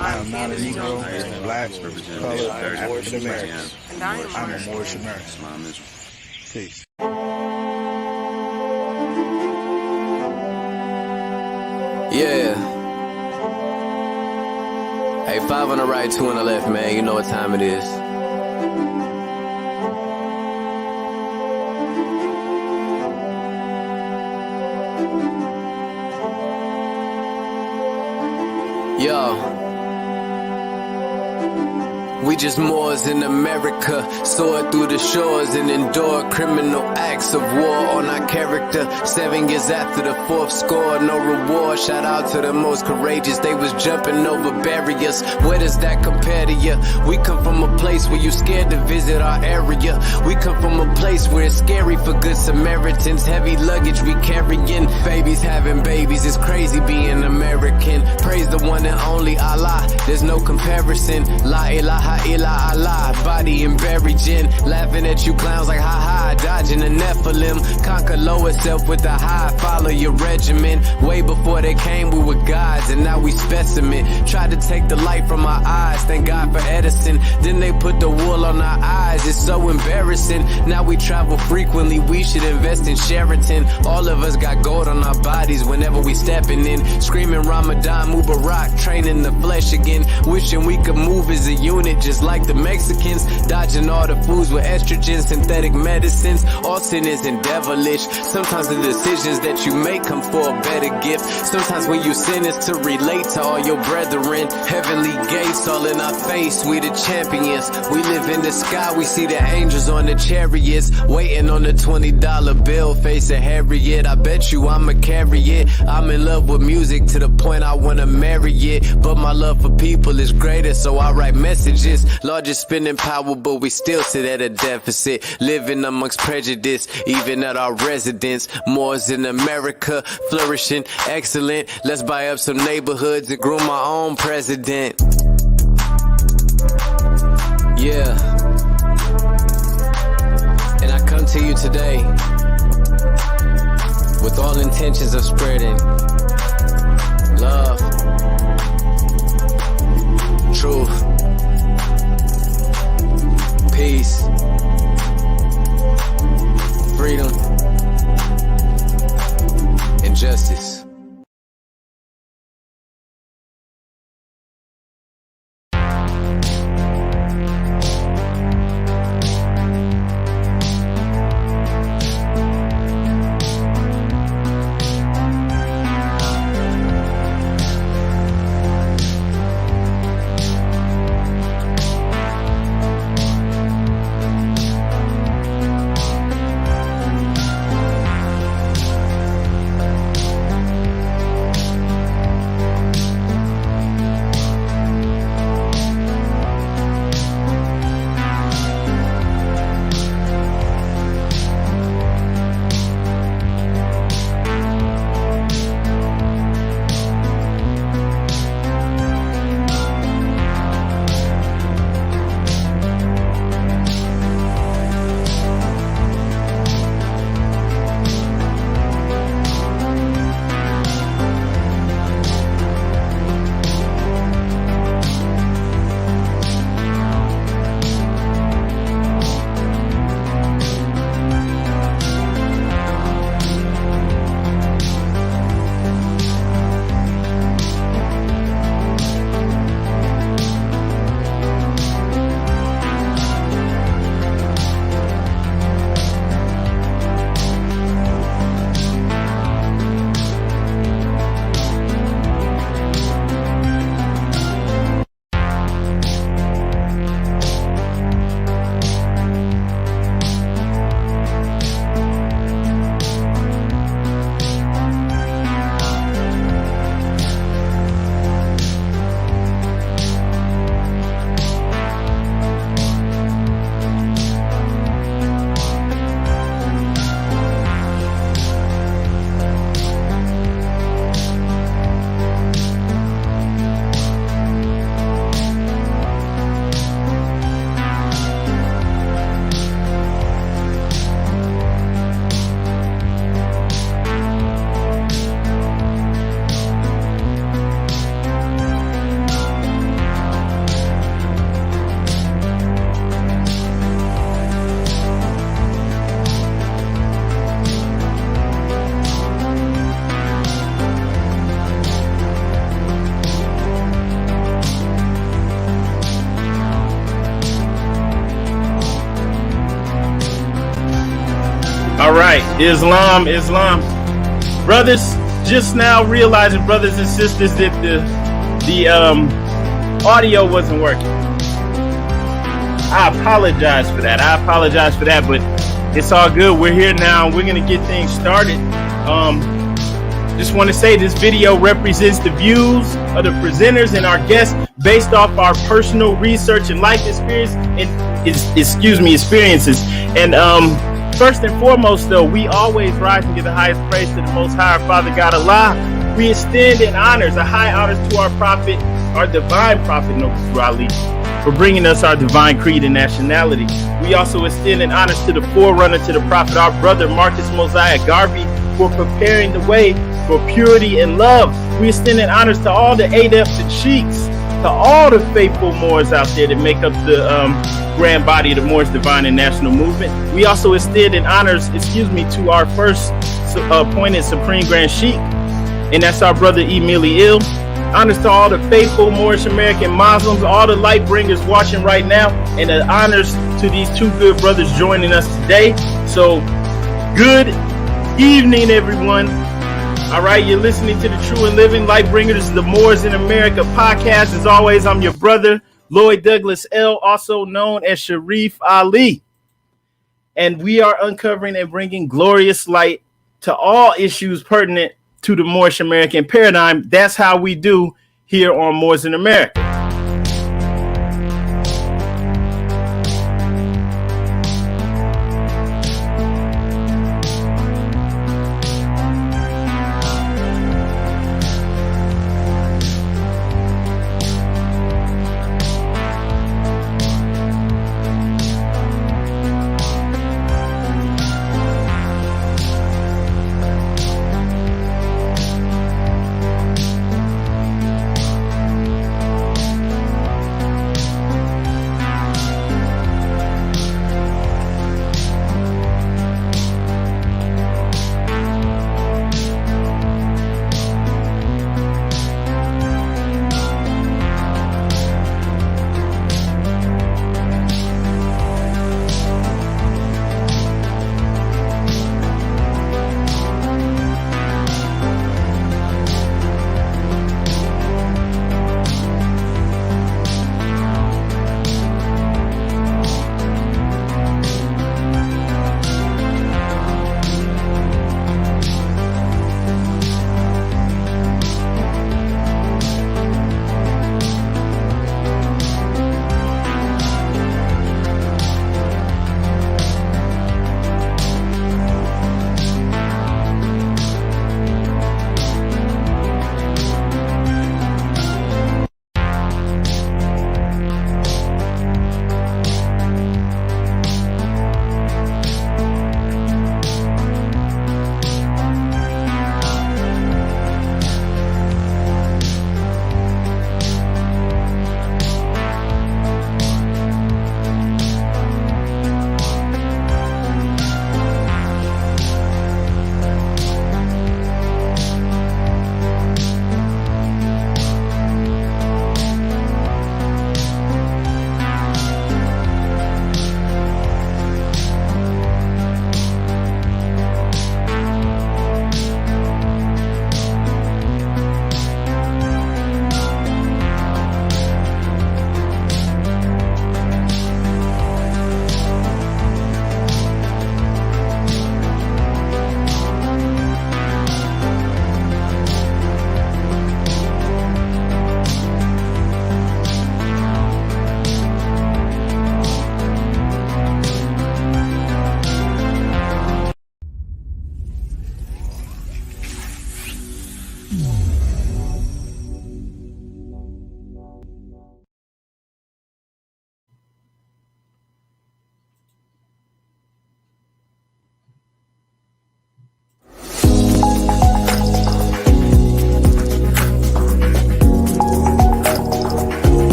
I am not a Negro, black, colored, African American. I'm a Moorish American. Peace. Yeah. Hey, 5 on the right, 2 on the left, man. You know what time it is. Yo. We just Moors in America, soared through the shores and endured criminal acts of war on our character. 7 years after the 4th score, no reward. Shout out to the most courageous, they was jumping over barriers. Where does that compare to you? We come from a place where you scared to visit our area. We come from a place where it's scary for good Samaritans. Heavy luggage we carrying, babies having babies. It's crazy being American. Praise the one and only Allah, there's no comparison. La ilaha illa Allah, body and buried in. Laughing at you clowns like ha-ha, dodging the Nephilim. Conquer lower self with the high, follow your regimen. Way before they came we were gods and now we specimen. Tried to take the light from our eyes, thank God for Edison. Then they put the wool on our eyes, it's so embarrassing. Now we travel frequently, we should invest in Sheraton. All of us got gold on our bodies whenever we stepping in. Screaming Ramadan, Mubarak, training the flesh again. Wishing we could move as a unit just like the Mexicans. Dodging all the foods with estrogen, synthetic medicines. All sin isn't devilish. Sometimes the decisions that you make come for a better gift. Sometimes when you sin is to relate to all your brethren. Heavenly gates all in our face, we the champions. We live in the sky, we see the angels on the chariots. Waiting on the $20 bill, face a Harriet. I bet you I'ma carry it. I'm in love with music to the point I wanna marry it. But my love for people is greater, so I write messages. Largest spending power, but we still sit at a deficit. Living amongst prejudice, even at our residence. Moors in America, flourishing, excellent. Let's buy up some neighborhoods and groom our own president. Yeah. And I come to you today with all intentions of spreading love, truth, peace, freedom, and justice. All right, Islam. Brothers, just now realizing, brothers and sisters, that the audio wasn't working. I apologize for that, but it's all good. We're here now. We're going to get things started. Just want to say this video represents the views of the presenters and our guests based off our personal research and life experiences. And first and foremost, though, we always rise and give the highest praise to the Most High, Father God Allah. We extend in honors, a high honors to our prophet, our divine prophet, Noble Ali, for bringing us our divine creed and nationality. We also extend in honors to the forerunner to the prophet, our brother Marcus Mosiah Garvey, for preparing the way for purity and love. We extend in honors to all the adepts and sheiks, to all the faithful Moors out there that make up the grand body of the Moorish Divine and National Movement. We also extend in honors, to our first appointed Supreme Grand Sheik, and that's our brother MSTA. Honors to all the faithful Moorish American Muslims, all the light bringers watching right now, and the honors to these two good brothers joining us today. So, good evening, everyone. All right, you're listening to the True and Living Light Bringer. This is the Moors in America podcast. As always, I'm your brother, Lloyd Douglas L., also known as Sharif Ali. And we are uncovering and bringing glorious light to all issues pertinent to the Moorish American paradigm. That's how we do here on Moors in America.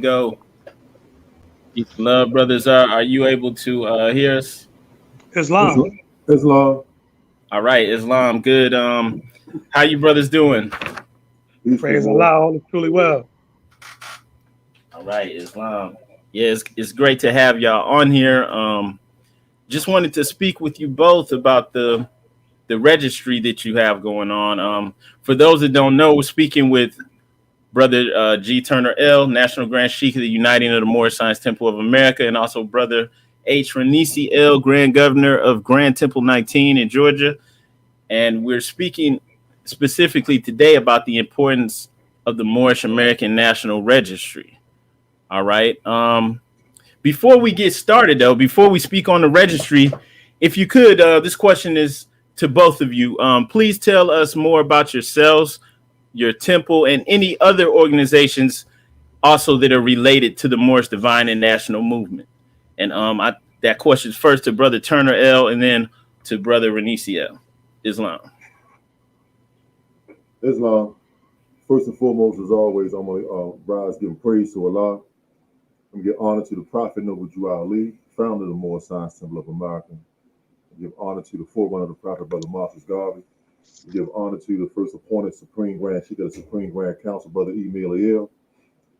go. Peace and love, brothers. Are you able to hear us? Islam. Islam. All right, Islam, good. How you brothers doing? Praise Allah, all is truly well. All right, Islam. Yeah, it's great to have y'all on here. Just wanted to speak with you both about the registry that you have going on. For those that don't know, we're speaking with Brother G. Turner L., National Grand Sheik of the Uniting of the Moorish Science Temple of America, and also Brother H. Ranesi-El., Grand Governor of Grand Temple 19 in Georgia. And we're speaking specifically today about the importance of the Moorish American National Registry. All right. Before we get started, though, before we speak on the registry, if you could, this question is to both of you. Please tell us more about yourselves, your temple, and any other organizations also that are related to the Moorish Divine and National Movement. And that question is first to Brother Turner L. and then to Brother Ranesi-El. Islam. First and foremost, as always, I'm going to rise giving praise to Allah. I'm going to give honor to the Prophet Noble Jew Ali, founder of the Moorish Science Temple of America. I give honor to the forerunner of the Prophet, Brother Marcus Garvey. I give honor to the first appointed Supreme Grand Sheik of the Supreme Grand Council, Brother MSTA.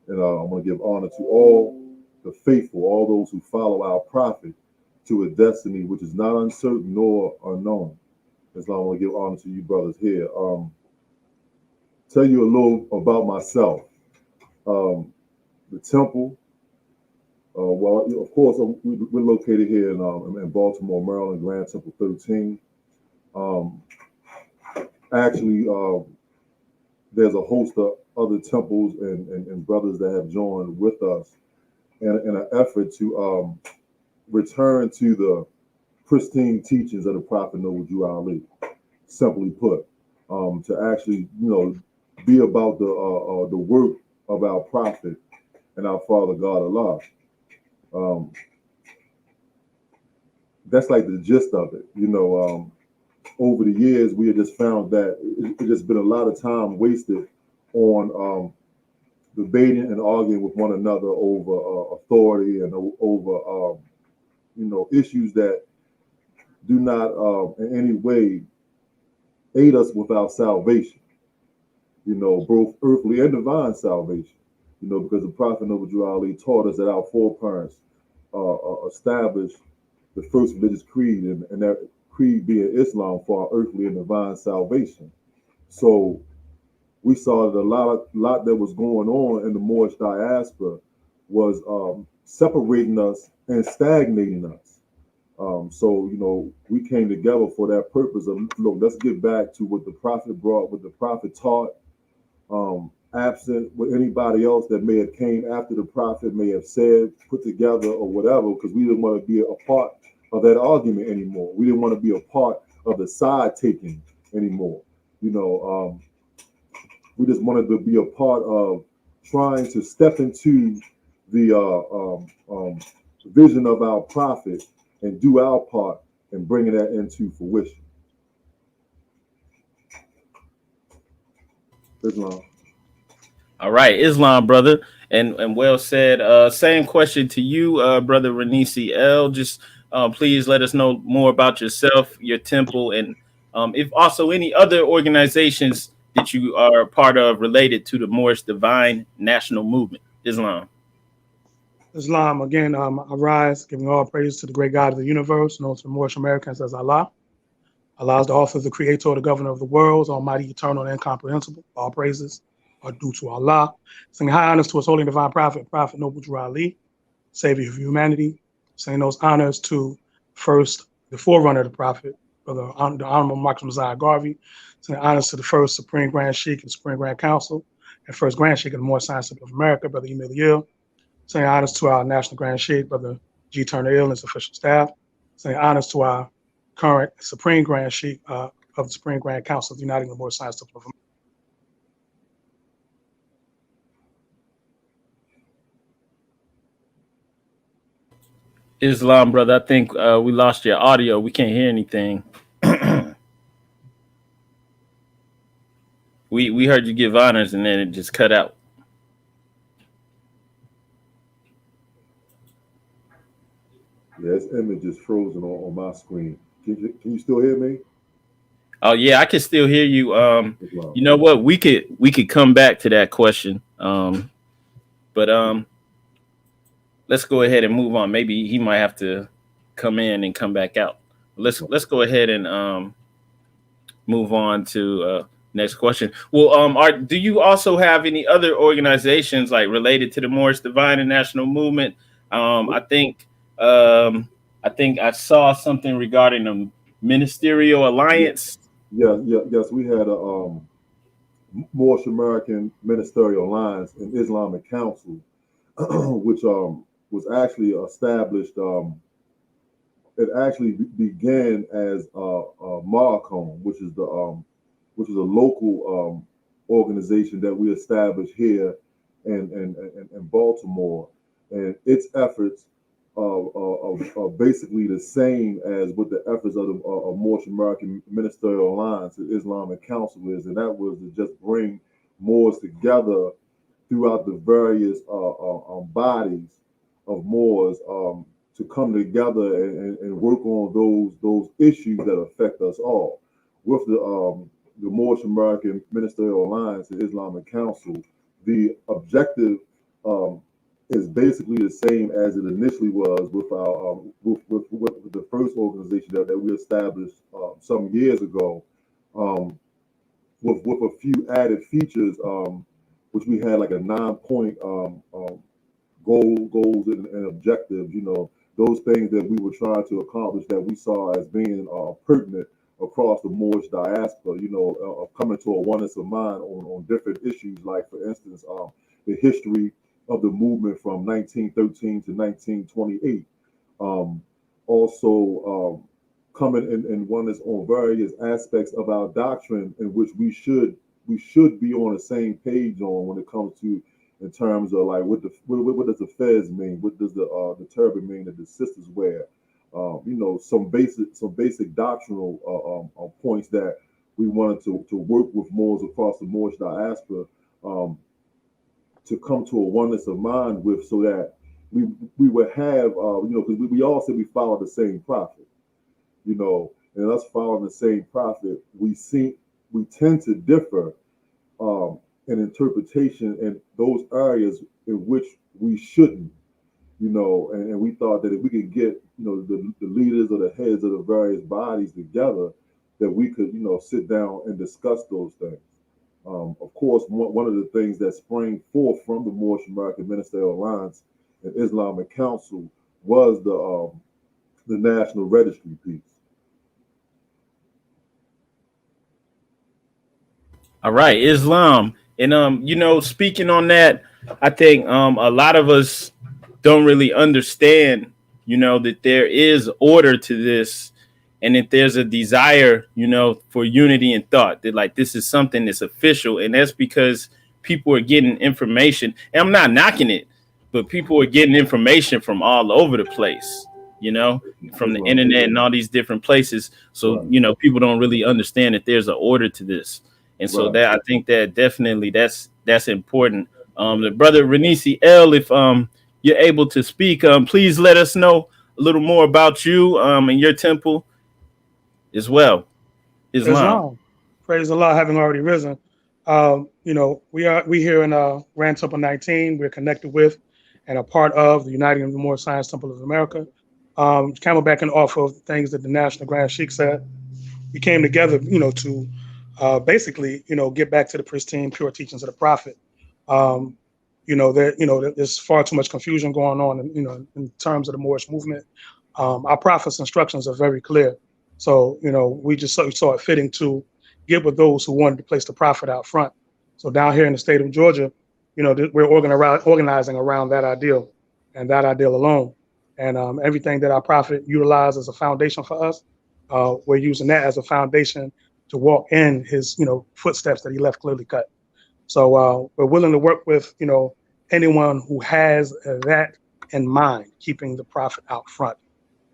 And I'm going to give honor to all the faithful, all those who follow our Prophet to a destiny which is not uncertain nor unknown. As long as I want to give honor to you brothers here. Tell you a little about myself. The temple, well, of course, we're located here in Baltimore, Maryland, Grand Temple 13. Actually, there's a host of other temples and brothers that have joined with us in an effort to return to the pristine teachings of the Prophet Noble Jew Ali. Simply put, to actually, be about the work of our Prophet and our Father God Allah. That's like the gist of it. Over the years, we have just found that it's just been a lot of time wasted on debating and arguing with one another over authority and over issues that do not in any way aid us with our salvation. Both earthly and divine salvation. Because the Prophet Noble Jew Ali taught us that our foreparents established the first religious creed, and that creed being Islam for our earthly and divine salvation. So we saw that a lot that was going on in the Moorish diaspora was separating us and stagnating us. So we came together for that purpose of, look, let's get back to what the Prophet brought, what the Prophet taught, absent what anybody else that may have came after the Prophet may have said, put together or whatever, because we didn't want to be a part of that argument anymore. We didn't want to be a part of the side taking anymore. We just wanted to be a part of trying to step into the vision of our Prophet and do our part in bringing that into fruition. Islam. All right, Islam, brother, and well said. Same question to you, Brother Ranesi-El. Just please let us know more about yourself, your temple, and if also any other organizations that you are a part of related to the Moorish Divine National Movement. Islam. Islam, again, I rise, giving all praise to the great God of the universe, known to the Moorish Americans as Allah. Allah is the author, the creator, the governor of the worlds, almighty, eternal, and incomprehensible. All praises are due to Allah. Sing high honors to his holy and divine prophet, Prophet Noble Jew Ali, savior of humanity. Saying those honors to first, the forerunner of the prophet, the Honorable Marcus Messiah Garvey. Saying honors to the first Supreme Grand Sheik and Supreme Grand Council, and first Grand Sheik of the Moorish Science Temple of America, Brother MSTA. Saying honors to our National Grand Sheik, Brother G. Turner L. and his official staff. Saying honors to our current Supreme Grand Sheik of the Supreme Grand Council of the Uniting of the Moorish Science Temple of America. Islam, brother, I think we lost your audio. We can't hear anything. we heard you give honors and then it just cut out. Yeah, this image is frozen on my screen. Can you still hear me? Oh yeah, I can still hear you. Islam. You know what? We could come back to that question. But let's go ahead and move on. Maybe he might have to come in and come back out. Let's go ahead and move on to next question. Well, do you also have any other organizations like related to the Moorish Divine and National Movement? I think I think I saw something regarding the Ministerial Yeah, Alliance. yes. We had a Moorish American Ministerial Alliance and Islamic Council, which was actually established. It actually began as Marcom, which is a local organization that we established here in Baltimore, and its efforts are basically the same as what the efforts of the Moorish American Ministerial Alliance, the Islamic Council is, and that was to just bring Moors together throughout the various bodies of Moors to come together and work on those issues that affect us all. With the Moorish American Ministerial Alliance and Islamic Council, the objective um, is basically the same as it initially was with our with the first organization that we established some years ago, um, with a few added features, which we had like a 9 point goals and objectives. You know, those things that we were trying to accomplish that we saw as being pertinent across the Moorish diaspora. You know, coming to a oneness of mind on different issues, like for instance, the history of the movement from 1913 to 1928. Um, Also, coming in oneness on various aspects of our doctrine, in which we should be on the same page on when it comes to in terms of like what does the fez mean? What does the turban mean that the sisters wear? You know, some basic doctrinal points that we wanted to work with Moors across the Moorish diaspora, to come to a oneness of mind with, so that we would have, you know, because we all said we follow the same prophet, you know, and us following the same prophet, we tend to differ in interpretation in those areas in which we shouldn't, you know, and we thought that if we could get, you know, the leaders or the heads of the various bodies together, that we could, you know, sit down and discuss those things. Of course, one of the things that sprang forth from the Moorish American Ministerial Alliance and Islamic Council was the National Registry piece. All right, Islam. And you know, speaking on that, I think a lot of us don't really understand, you know, that there is order to this and that there's a desire, you know, for unity in thought. That like this is something that's official, and that's because people are getting information. And I'm not knocking it, but people are getting information from all over the place, you know, from the Islam, internet and all these different places. So, right, you know, people don't really understand that there's an order to this. And so right. that I think that definitely that's important. The brother Ranesi-El, if you're able to speak, please let us know a little more about you and your temple as well. Islam. Islam. Praise Allah, having already risen. You know, we here in Rand Temple 19. We're connected with and a part of the Uniting of the Moorish Science Temple of America. Camelbacking off of things that the National Grand Sheik said, we came together, you know, to basically, you know, get back to the pristine, pure teachings of the Prophet. Um, there's far too much confusion going on, in terms of the Moorish movement. Our Prophet's instructions are very clear. So, you know, we just saw it fitting to get with those who wanted to place the Prophet out front. So down here in the state of Georgia, you know, we're organizing around that ideal and that ideal alone. And everything that our Prophet utilized as a foundation for us, we're using that as a foundation to walk in his, you know, footsteps that he left clearly cut. So we're willing to work with, you know, anyone who has that in mind, keeping the Prophet out front.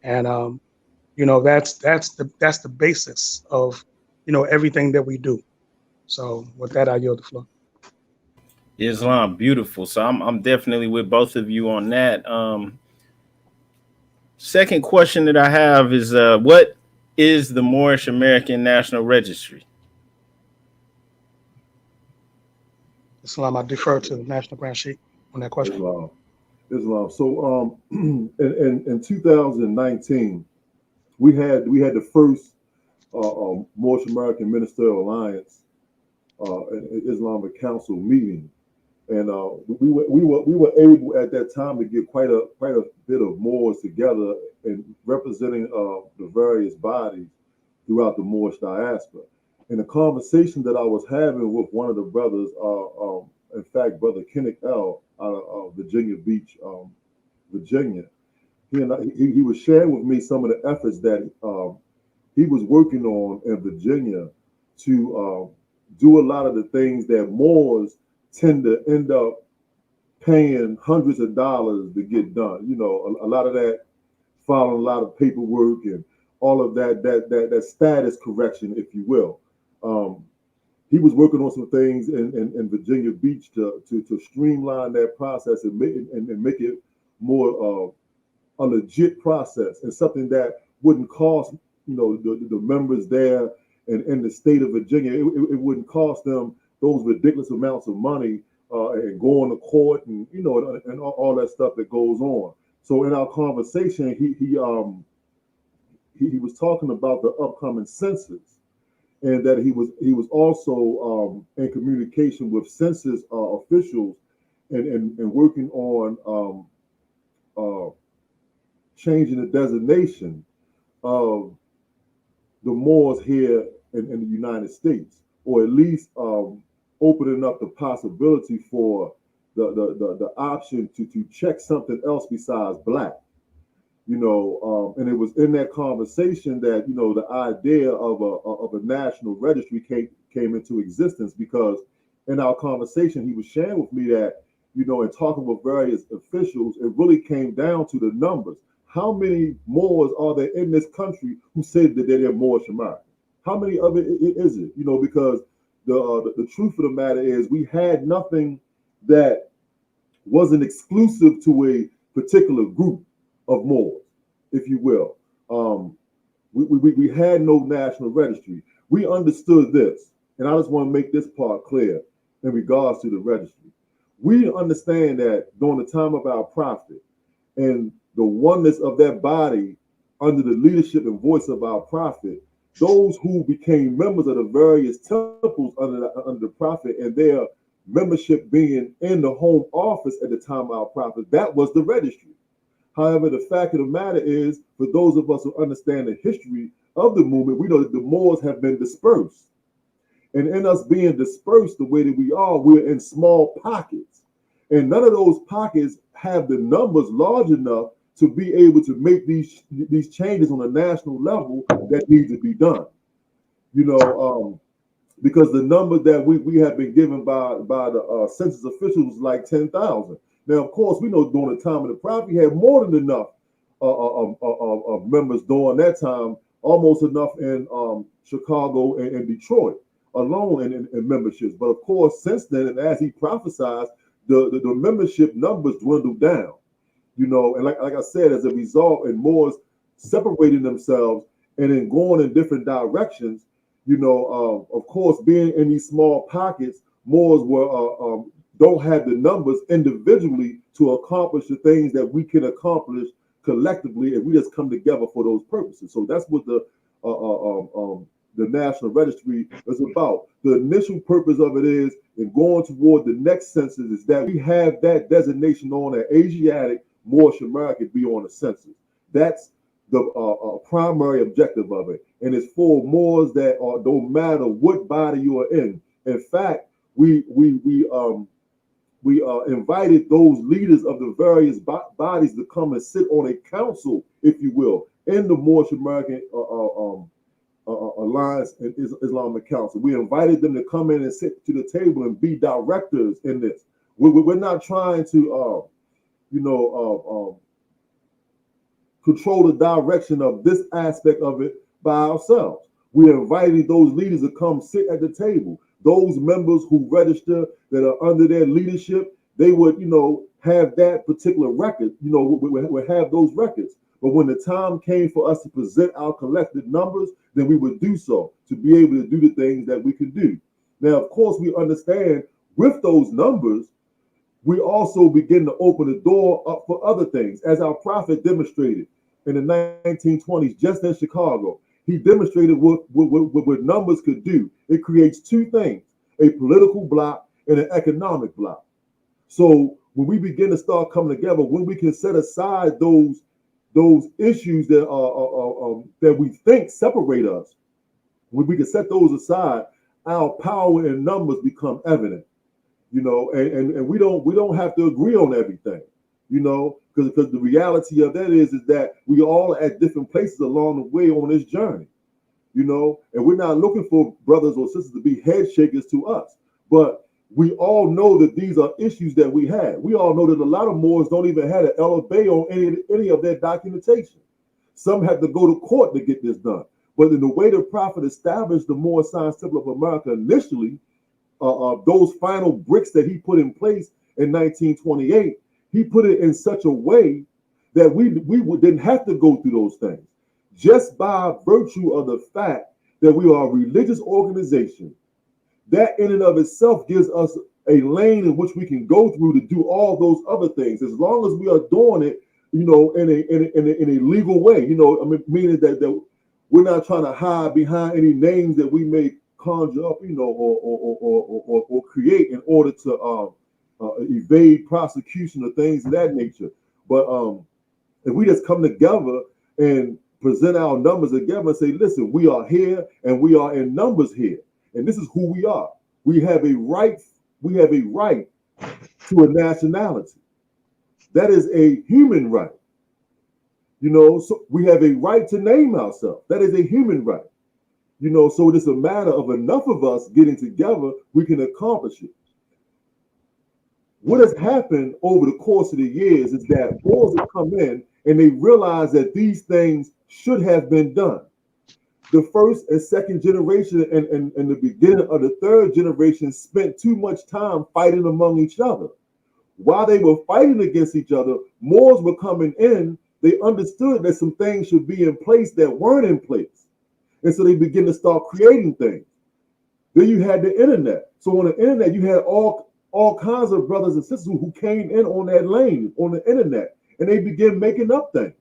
And you know, that's the basis of, you know, everything that we do. So with that, I yield the floor. Islam, beautiful. So I'm definitely with both of you on that. Second question that I have is, what is the Moorish American National Registry? Islam, I defer to the National Grand Sheik on that question. Islam. So in 2019, we had the first Moorish American Ministerial Alliance Islamic Council meeting, and we were able at that time to get quite a bit of Moors together and representing the various bodies throughout the Moorish diaspora. In a conversation that I was having with one of the brothers, in fact, Brother Ranesi-El out of Virginia Beach, Virginia, he was sharing with me some of the efforts that he was working on in Virginia to do a lot of the things that Moors tend to end up paying hundreds of dollars to get done. You know, a lot of that, following a lot of paperwork and all of that status correction, if you will. He was working on some things in Virginia Beach to streamline that process and make it more a legit process and something that wouldn't cost the members there and in the state of Virginia. It wouldn't cost them those ridiculous amounts of money and going to court and and all that stuff that goes on. So in our conversation, he was talking about the upcoming census, and that he was also in communication with census officials and working on changing the designation of the Moors here in the United States, or at least opening up the possibility for the option to check something else besides black. And it was in that conversation that the idea of a national registry came into existence, because in our conversation he was sharing with me that and talking with various officials, it really came down to the numbers. How many Moors are there in this country who say that they're Moorish American? How many of it is it? Because the truth of the matter is we had nothing that wasn't exclusive to a particular group of Moors, if you will. We had no national registry. We understood this, and I just want to make this part clear in regards to the registry. We understand that during the time of our prophet and the oneness of that body under the leadership and voice of our prophet, those who became members of the various temples under the prophet and their membership being in the home office at the time of our prophet, that was the registry. However, the fact of the matter is, for those of us who understand the history of the movement, we know that the Moors have been dispersed. And in us being dispersed the way that we are, we're in small pockets. And none of those pockets have the numbers large enough to be able to make these changes on a national level that need to be done. Because the number that we have been given by the census officials was like 10,000. Now, of course, we know during the time of the prophet, we had more than enough of members during that time, almost enough in Chicago and Detroit alone in memberships. But of course, since then, and as he prophesied, the membership numbers dwindled down. And like I said, as a result, and Moors separating themselves and then going in different directions, of course, being in these small pockets, Moors were don't have the numbers individually to accomplish the things that we can accomplish collectively, and we just come together for those purposes. So that's what the National Registry is about. The initial purpose of it is, in going toward the next census, is that we have that designation on an Asiatic Moorish American be on the census. That's the primary objective of it, and it's for Moors that don't matter what body you are in. In fact, we invited those leaders of the various bodies to come and sit on a council, if you will, in the Moorish American Alliance and Islamic Council. We invited them to come in and sit to the table and be directors in this. We're not trying to, control the direction of this aspect of it by ourselves. We're inviting those leaders to come sit at the table. Those members who register that are under their leadership, they would, have that particular record, would have those records. But when the time came for us to present our collected numbers, then we would do so to be able to do the things that we could do. Now, of course, we understand with those numbers, we also begin to open the door up for other things, as our prophet demonstrated in the 1920s, just in Chicago. He demonstrated what numbers could do. It creates two things, a political block and an economic block. So when we begin to start coming together, when we can set aside those issues that we think separate us, when we can set those aside, our power in numbers become evident. You know, and we don't have to agree on everything, you know, because the reality of that is that we all at different places along the way on this journey, you know, and we're not looking for brothers or sisters to be head shakers to us, but we all know that these are issues that we have. We all know that a lot of Moors don't even have an LFA on any of their documentation. Some have to go to court to get this done. But in the way the prophet established the Moorish Science Temple of America initially, those final bricks that he put in place in 1928, he put it in such a way that we didn't have to go through those things. Just by virtue of the fact that we are a religious organization, that in and of itself gives us a lane in which we can go through to do all those other things, as long as we are doing it, you know, in a legal way. You know, I mean, meaning that we're not trying to hide behind any names that we may conjure up, you know, or create in order to evade prosecution or things of that nature. But if we just come together and present our numbers together and say, listen, we are here and we are in numbers here, and this is who we are. We have a right to a nationality. That is a human right. You know, so we have a right to name ourselves. That is a human right. You know, so it's a matter of enough of us getting together, we can accomplish it. What has happened over the course of the years is that Moors have come in and they realize that these things should have been done. The first and second generation and the beginning of the third generation spent too much time fighting among each other. While they were fighting against each other, Moors were coming in. They understood that some things should be in place that weren't in place. And so they begin to start creating things. Then you had the internet. So on the internet, you had all kinds of brothers and sisters who came in on that lane on the internet, and they began making up things.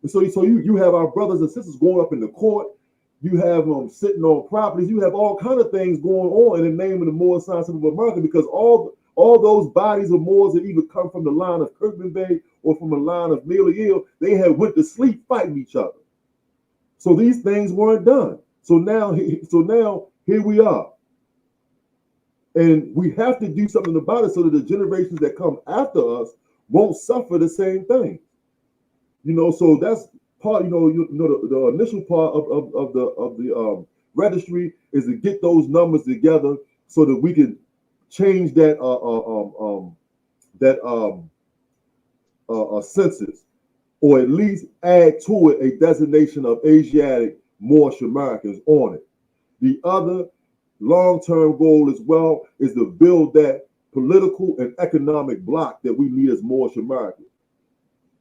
And so you have our brothers and sisters going up in the court. You have them sitting on properties. You have all kinds of things going on in the name of the Moorish Science of America, because all those bodies of Moors that either come from the line of Kirkman Bay or from the line of Ranesi-El, they had went to sleep fighting each other. So these things weren't done. So now here we are. And we have to do something about it so that the generations that come after us won't suffer the same thing. You know, so that's part, the initial part of the registry is to get those numbers together so that we can change that census, or at least add to it a designation of Asiatic Moorish Americans on it. The other long-term goal as well is to build that political and economic bloc that we need as Moorish Americans.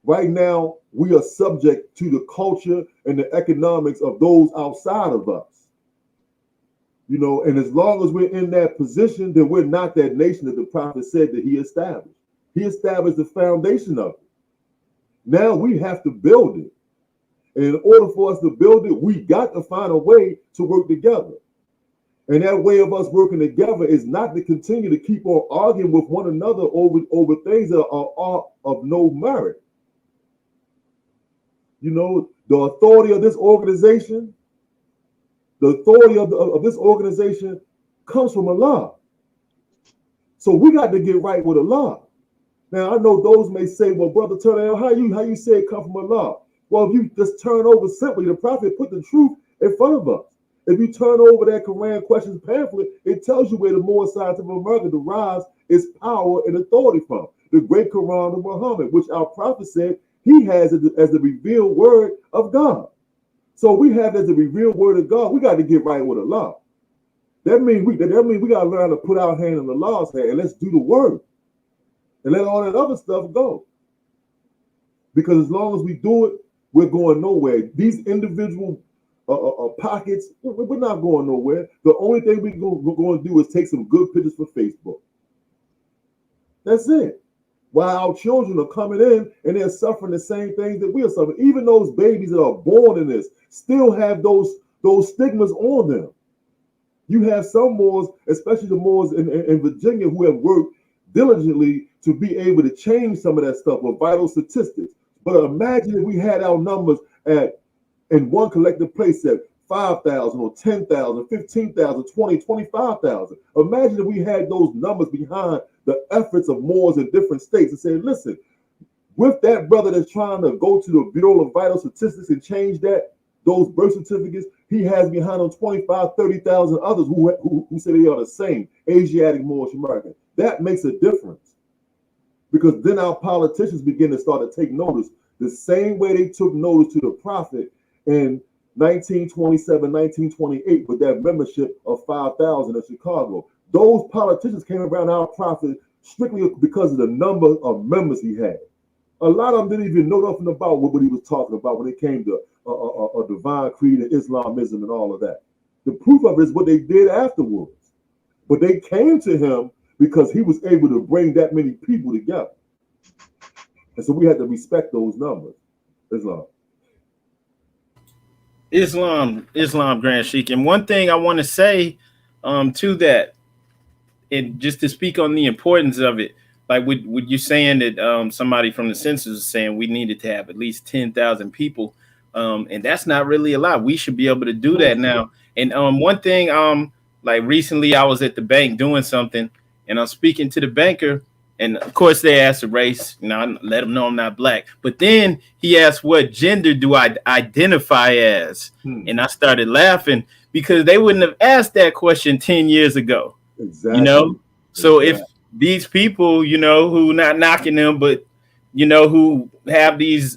Right now, we are subject to the culture and the economics of those outside of us. You know, and as long as we're in that position, then we're not that nation that the prophet said that he established. He established the foundation of it. Now we have to build it. And in order for us to build it, we got to find a way to work together. And that way of us working together is not to continue to keep on arguing with one another over things that are of no merit. You know, the authority of this organization, this organization comes from Allah. So we got to get right with Allah. Now, I know those may say, well, Brother Turner, how you say it come from Allah? Well, if you just turn over simply, the prophet put the truth in front of us. If you turn over that Quran questions pamphlet, it tells you where the Moorish Science of America derives its power and authority from. The great Quran of Muhammad, which our prophet said he has as the revealed word of God. So we have as the revealed word of God, we got to get right with Allah. That means we got to learn to put our hand in Allah's hand and let's do the word. And let all that other stuff go. Because as long as we do it, we're going nowhere. These individual pockets, we're not going nowhere. The only thing we're going to do is take some good pictures for Facebook. That's it. While our children are coming in and they're suffering the same things that we are suffering. Even those babies that are born in this still have those stigmas on them. You have some Moors, especially the Moors in Virginia, who have worked diligently to be able to change some of that stuff with vital statistics. But imagine if we had our numbers in one collective place at 5,000 or 10,000, 15,000, 20, 25,000. Imagine if we had those numbers behind the efforts of Moors in different states and say, listen, with that brother that's trying to go to the Bureau of Vital Statistics and change those birth certificates, he has behind him 25, 30,000 others who say they are the same, Asiatic, Moorish American. That makes a difference, because then our politicians begin to start to take notice the same way they took notice to the prophet in 1927, 1928 with that membership of 5,000 in Chicago. Those politicians came around our prophet strictly because of the number of members he had. A lot of them didn't even know nothing about what he was talking about when it came to a divine creed and Islamism and all of that. The proof of it is what they did afterwards. But they came to him because he was able to bring that many people together. And so we had to respect those numbers. Islam, Grand Sheik. And one thing I want to say to that, and just to speak on the importance of it, like with you saying that somebody from the census is saying we needed to have at least 10,000 people, and that's not really a lot. We should be able to do that now. And one thing, like recently I was at the bank doing something, and I'm speaking to the banker, and of course they asked the race. I let them know I'm not black. But then he asked, what gender do I identify as? And I started laughing because they wouldn't have asked that question 10 years ago. Exactly. So if these people, who not knocking them, but, who have these,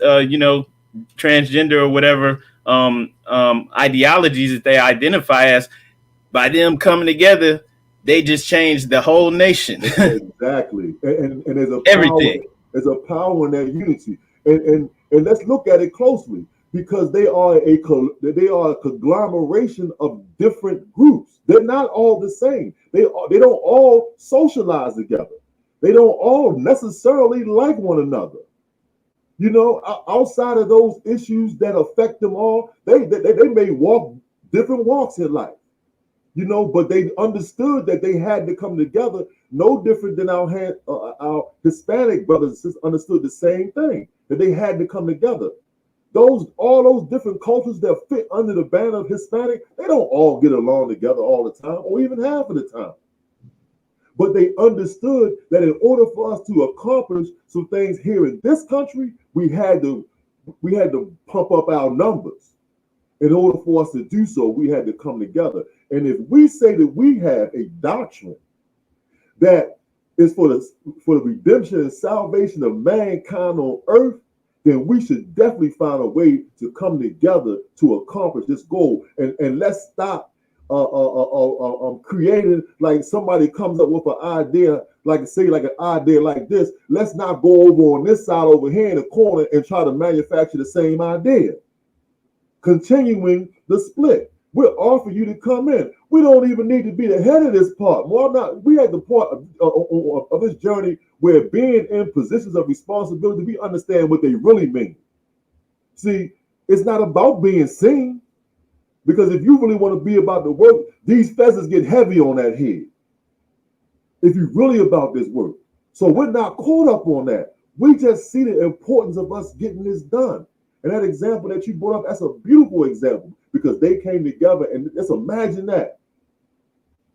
transgender or whatever ideologies that they identify as, by them coming together, they just changed the whole nation. Exactly. And there's a everything. There's a power in that unity. And let's look at it closely, because they are a conglomeration of different groups. They're not all the same. They don't all socialize together. They don't all necessarily like one another. Outside of those issues that affect them all, they may walk different walks in life. But they understood that they had to come together, no different than our Hispanic brothers and sisters understood the same thing, that they had to come together. All those different cultures that fit under the banner of Hispanic, they don't all get along together all the time, or even half of the time. But they understood that in order for us to accomplish some things here in this country, we had to pump up our numbers. In order for us to do so, we had to come together. And if we say that we have a doctrine that is for the redemption and salvation of mankind on earth, then we should definitely find a way to come together to accomplish this goal. And let's stop creating, like somebody comes up with an idea, like an idea like this. Let's not go over on this side over here in the corner and try to manufacture the same idea. Continuing the split. We're offering you to come in. We don't even need to be the head of this part. We at the part of this journey where being in positions of responsibility, we understand what they really mean. See, it's not about being seen, because if you really want to be about the work, these feathers get heavy on that head. If you're really about this work. So we're not caught up on that. We just see the importance of us getting this done. And that example that you brought up, that's a beautiful example, because they came together, and just imagine that.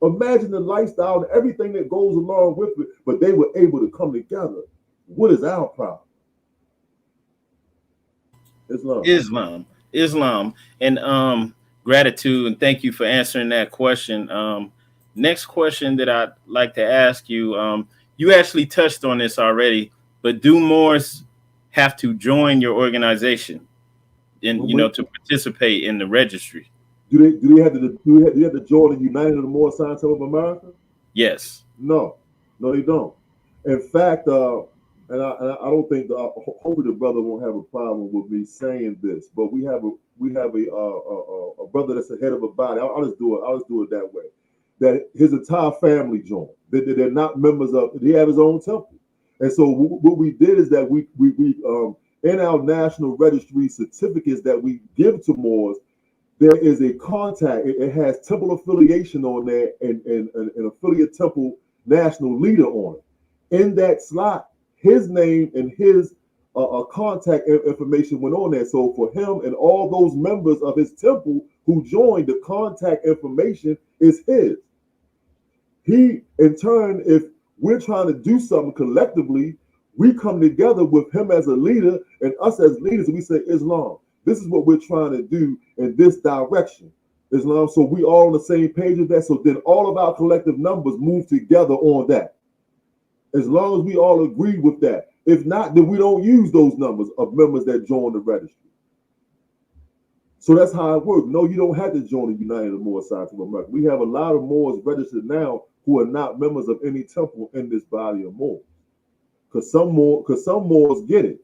Imagine the lifestyle and everything that goes along with it, but they were able to come together. What is our problem? Islam. And gratitude, and thank you for answering that question. Next question that I'd like to ask you, you actually touched on this already, but do Moors have to join your organization and to participate in the registry? Do they have to join the United of the Moor Scientists of America? Yes. No, they don't. In fact, and I don't think hopefully the brother won't have a problem with me saying this, but we have a brother that's the head of a body. I'll just do it. I'll just do it that way. That his entire family joined. They're not members of. He have his own temple, and so what we did is that we in our national registry certificates that we give to Moors, there is a contact. It has temple affiliation on there and an affiliate temple national leader on it. In that slot, his name and his contact information went on there. So for him and all those members of his temple who joined, the contact information is his. He, in turn, if we're trying to do something collectively, we come together with him as a leader and us as leaders, and we say, Islam, this is what we're trying to do in this direction. Islam, so we all on the same page of that. So then all of our collective numbers move together on that. As long as we all agree with that. If not, then we don't use those numbers of members that join the registry. So that's how it works. No, you don't have to join the United Moorish Society of America. We have a lot of Moors registered now who are not members of any temple in this body of Moors. Because some Moors get it.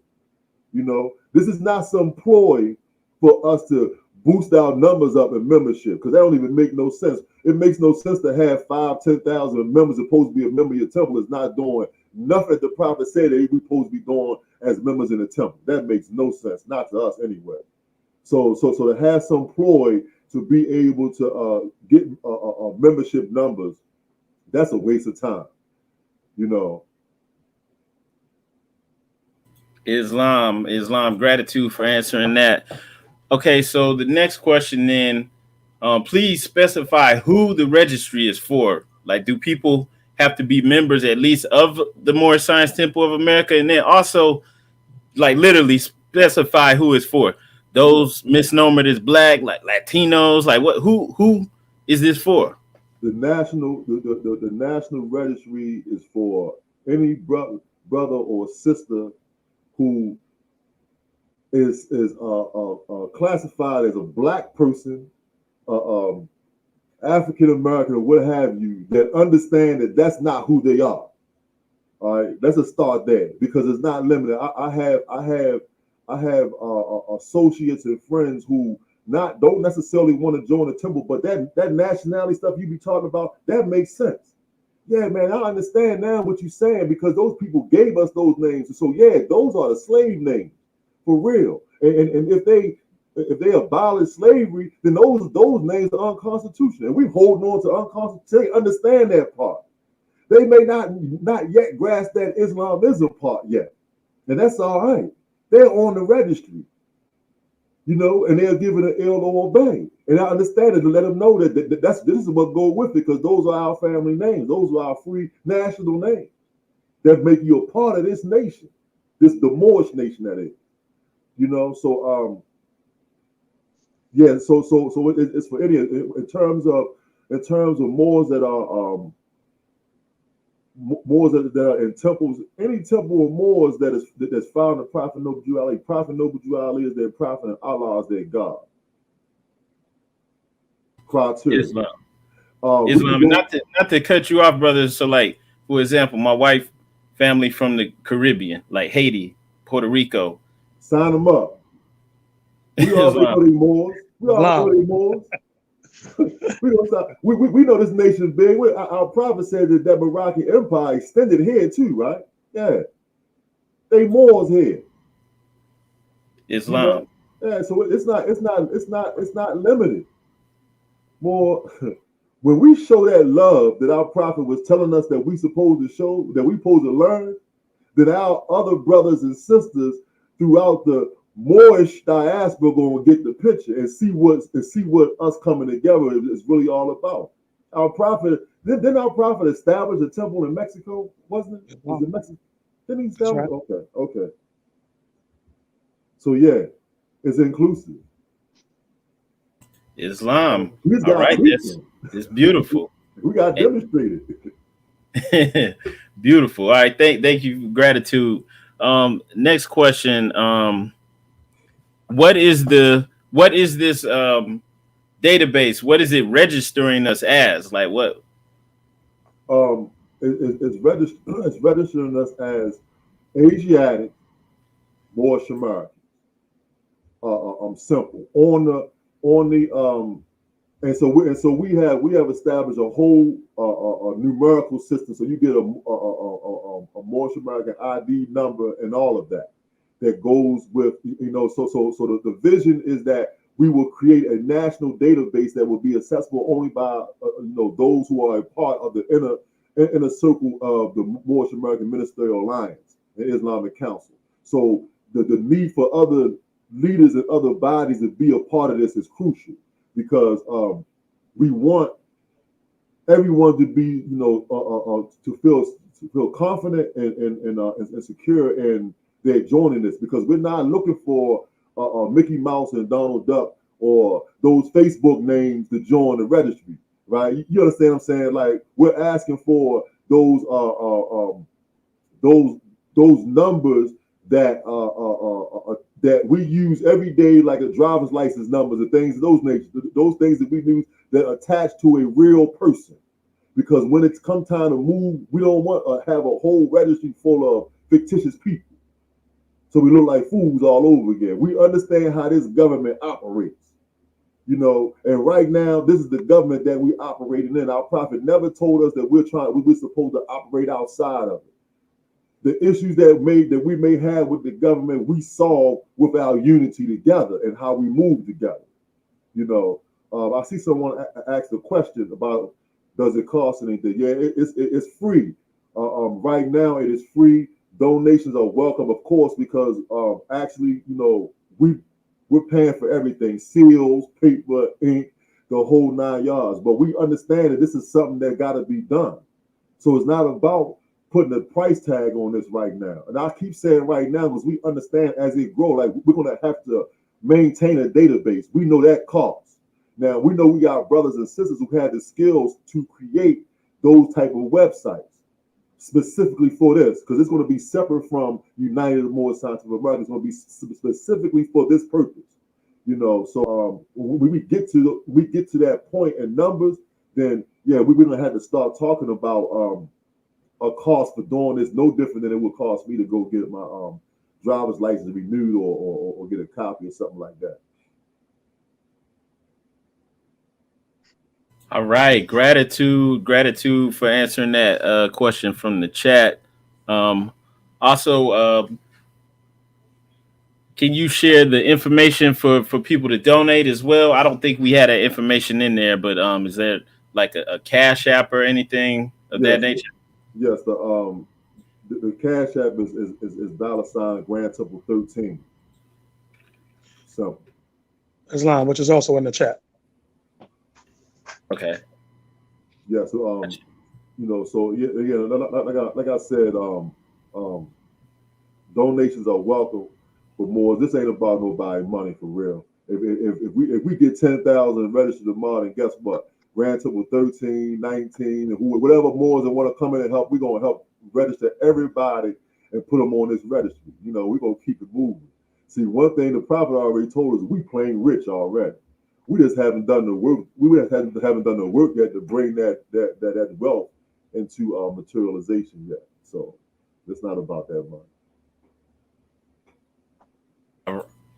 You know, this is not some ploy for us to boost our numbers up in membership, because that don't even make no sense. It makes no sense to have 5,000-10,000 members supposed to be a member of your temple is not doing nothing the prophet said that we supposed to be doing as members in the temple. That makes no sense, not to us anyway. So to have some ploy to be able to get membership numbers, that's a waste of time, you know. Islam, gratitude for answering that. Okay, so the next question then, please specify who the registry is for. Like, do people have to be members at least of the Moorish Science Temple of America? And then also, like, literally specify who it's for. Those misnomered as black, like Latinos, like what? Who is this for? The national registry is for any brother or sister who is classified as a black person, African American, or what have you, that understand that that's not who they are. All right, let's just start there, because it's not limited. I have associates and friends who don't necessarily want to join the temple, but that nationality stuff you be talking about, that makes sense. Yeah, man, I understand now what you're saying, because those people gave us those names. So yeah, those are the slave names for real. And if they abolish slavery, then those names are unconstitutional. And we're holding on to unconstitutional. They understand that part. They may not yet grasp that Islamism part yet. And that's all right. They're on the registry, you know, and they're given an ill or obey. And I understand it, to let them know that this is what goes with it, because those are our family names. Those are our free national names that make you a part of this nation, the Moorish nation that is. You know, so yeah, so it's for any in terms of Moors that are Moors that are in temples. Any temple of Moors that's found in Prophet Noble Jew Ali. Prophet Noble Jew Ali is their prophet, and Allah is their God. Criteria. Islam. Not to cut you off, brothers. So, like, for example, my wife family from the Caribbean, like Haiti, Puerto Rico. Sign them up. We already know they Moors. We already know they Moors. we know this nation is big. Our prophet said that Moroccan Empire extended here too, right? Yeah, they Moors here. Islam. You know? Yeah, so it's not limited. More when we show that love that our prophet was telling us that we supposed to show, that we supposed to learn, that our other brothers and sisters throughout the Moorish diaspora going to get the picture and see what us coming together is really all about. Our prophet didn't our prophet establish a temple in Mexico? Wasn't it? Was it Mexico? Didn't he establish? Right. Okay. So yeah, it's inclusive. Islam. All right, it's beautiful. We got demonstrated. Beautiful. All right, thank you. Gratitude. Next question. What is this database? What is it registering us as? Like what? It's registering us as Asiatic, Moorish American. Simple on the we have established a whole a numerical system. So you get a Moorish American ID number and all of that goes with the vision is that we will create a national database that will be accessible only by those who are a part of the inner circle of the Moorish American Ministerial Alliance and Islamic Council. So the need for other leaders and other bodies to be a part of this is crucial because we want everyone to be, to feel confident and secure in their joining this because we're not looking for Mickey Mouse and Donald Duck or those Facebook names to join the registry, right? You understand what I'm saying? Like we're asking for those numbers that that we use every day, like a driver's license numbers and things, those things that we use that attach to a real person. Because when it's come time to move, we don't want to have a whole registry full of fictitious people. So we look like fools all over again. We understand how this government operates, and right now, this is the government that we operating in. Our prophet never told us that we're supposed to operate outside of it. The issues that we may have with the government, we solve with our unity together and how we move together. I see someone ask a question about does it cost anything? Yeah, it's free. Right now, it is free. Donations are welcome, of course, because actually, we're paying for everything: seals, paper, ink, the whole 9 yards. But we understand that this is something that got to be done. So it's not about putting a price tag on this right now. And I keep saying right now because we understand as it grows, like we're going to have to maintain a database. We know that costs. Now, we know we got brothers and sisters who have the skills to create those type of websites specifically for this, because it's going to be separate from United Moorish Scientific America. It's going to be specifically for this purpose. So when we get to that point in numbers, then yeah, we're going to have to start talking about a cost for doing this no different than it would cost me to go get my driver's license renewed or get a copy or something like that. All right, gratitude for answering that question from the chat. Also, can you share the information for people to donate as well? I don't think we had that information in there, but is there like a Cash App or anything of that nature? Yes, the Cash App is $ Grand Temple 13. So Islam, which is also in the chat. Okay. Yeah. So so yeah, like I said, donations are welcome, but more. This ain't about nobody money for real. If we get 10,000 registered tomorrow, then guess what? Grand Temple 13, 19, and whatever more that want to come in and help, we're gonna help register everybody and put them on this registry. We're gonna keep it moving. See, one thing the prophet already told us: we plain rich already. We just haven't done the work. We just haven't done the work yet to bring that wealth into materialization yet. So it's not about that money.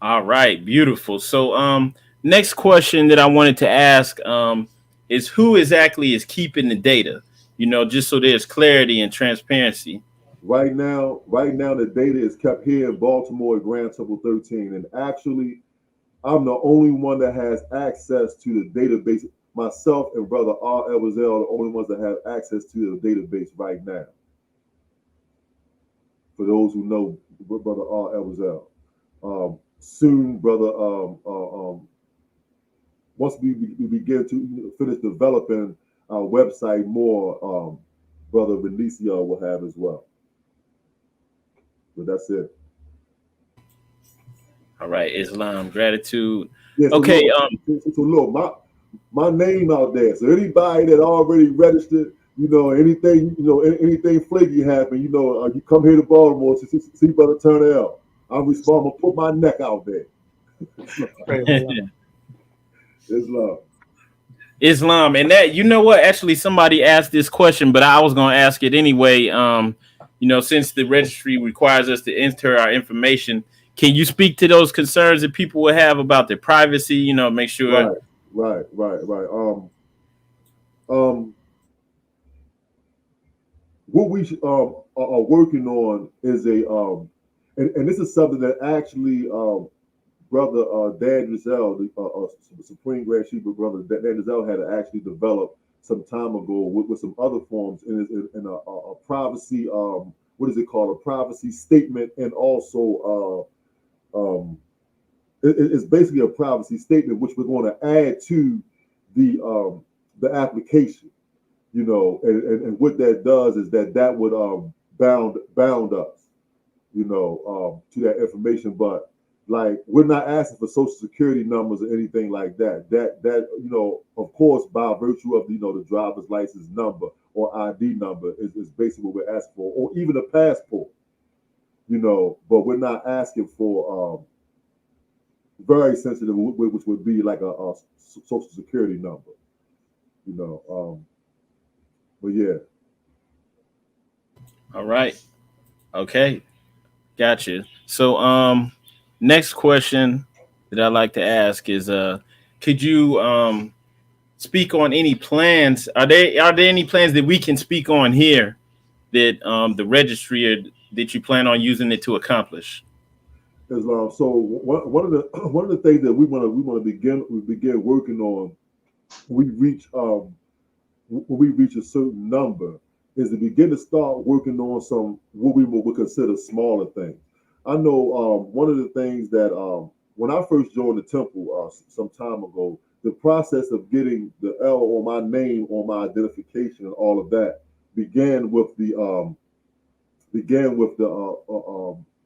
All right, beautiful. So next question that I wanted to ask is who exactly is keeping the data? Just so there's clarity and transparency. Right now, the data is kept here in Baltimore at Grand Temple 13, and actually, I'm the only one that has access to the database. Myself and Brother R.L. are the only ones that have access to the database right now. For those who know Brother R.L. Soon, Brother, once we begin to finish developing our website more, Brother Ranesi-El will have as well. But that's it. All right, Islam, gratitude. Yeah, so okay. Look, my name out there. So anybody that already registered, anything flaky happen, you come here to Baltimore to see Brother Turner. I'm responsible. Put my neck out there. Islam. And that, what? Actually, somebody asked this question, but I was going to ask it anyway. since the registry requires us to enter our information, can you speak to those concerns that people will have about their privacy? Make sure. Right. Um, what we are working on is and this is something that actually brother Ranesi-El, the Supreme Grand Sheik brother Ranesi-El had actually developed some time ago with some other forms in a privacy what is it called, a privacy statement, and also it's basically a privacy statement which we're going to add to the application, and what that does is that would bound us, to that information. But like, we're not asking for social security numbers or anything like that. That of course, by virtue of the driver's license number or ID number is basically what we're asking for, or even a passport, but we're not asking for very sensitive, which would be like a social security number, but yeah. All right. Okay. Gotcha. So, next question that I'd like to ask is, could you speak on any plans? Are there any plans that we can speak on here that the registry or that you plan on using it to accomplish? Islam. So one of the things that we want to begin working on when we reach a certain number is to begin to start working on some what we would consider smaller things. I know one of the things that when I first joined the temple some time ago, the process of getting the L on my name, on my identification, and all of that began with